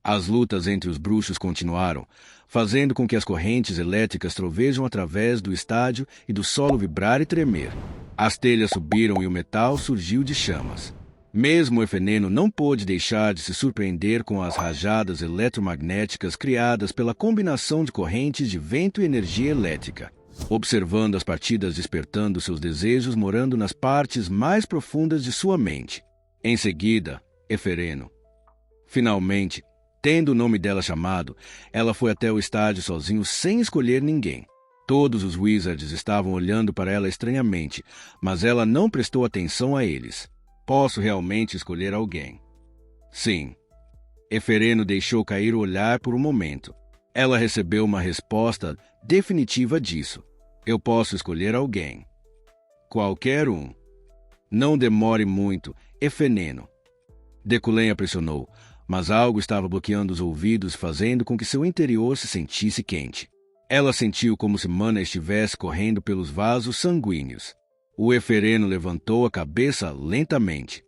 As lutas entre os bruxos continuaram, fazendo com que as correntes elétricas trovejam através do estádio e do solo vibrar e tremer. As telhas subiram e o metal surgiu de chamas. Mesmo o Efeneno não pôde deixar de se surpreender com as rajadas eletromagnéticas criadas pela combinação de correntes de vento e energia elétrica, observando as partidas despertando seus desejos morando nas partes mais profundas de sua mente. Em seguida, Efereno. Finalmente, tendo o nome dela chamado, ela foi até o estádio sozinho sem escolher ninguém. Todos os Wizards estavam olhando para ela estranhamente, mas ela não prestou atenção a eles. Posso realmente escolher alguém? Sim. Efereno deixou cair o olhar por um momento. Ela recebeu uma resposta definitiva disso. Eu posso escolher alguém. Qualquer um. Não demore muito, Efeneno. Deculém a pressionou, mas algo estava bloqueando os ouvidos, fazendo com que seu interior se sentisse quente. Ela sentiu como se mana estivesse correndo pelos vasos sanguíneos. O Efereno levantou a cabeça lentamente.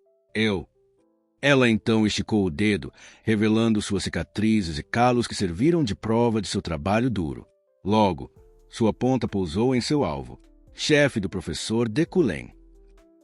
Ela então esticou o dedo, revelando suas cicatrizes e calos que serviram de prova de seu trabalho duro. Logo, sua ponta pousou em seu alvo, chefe do professor Deculém.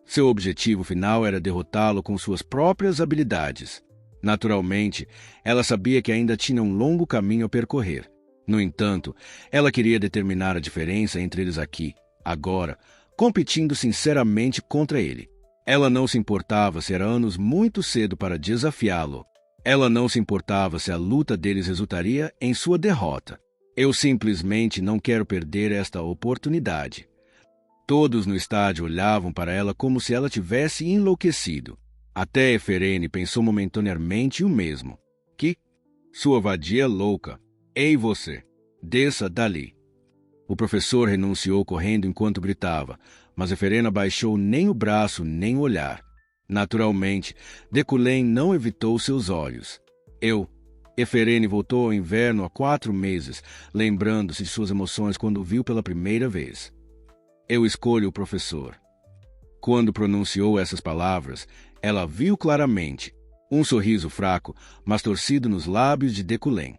Seu objetivo final era derrotá-lo com suas próprias habilidades. Naturalmente, ela sabia que ainda tinha um longo caminho a percorrer. No entanto, ela queria determinar a diferença entre eles aqui, agora, competindo sinceramente contra ele. Ela não se importava se era anos muito cedo para desafiá-lo. Ela não se importava se a luta deles resultaria em sua derrota. Eu simplesmente não quero perder esta oportunidade. Todos no estádio olhavam para ela como se ela tivesse enlouquecido. Até Eferene pensou momentaneamente o mesmo. Que? Sua vadia louca. Ei você, desça dali. O professor renunciou correndo enquanto gritava, mas Eferene abaixou nem o braço nem o olhar. Naturalmente, Deculém não evitou seus olhos. Eferene voltou ao inverno há 4 meses, lembrando-se de suas emoções quando o viu pela primeira vez. Eu escolho o professor. Quando pronunciou essas palavras, ela viu claramente um sorriso fraco, mas torcido nos lábios de Deculém.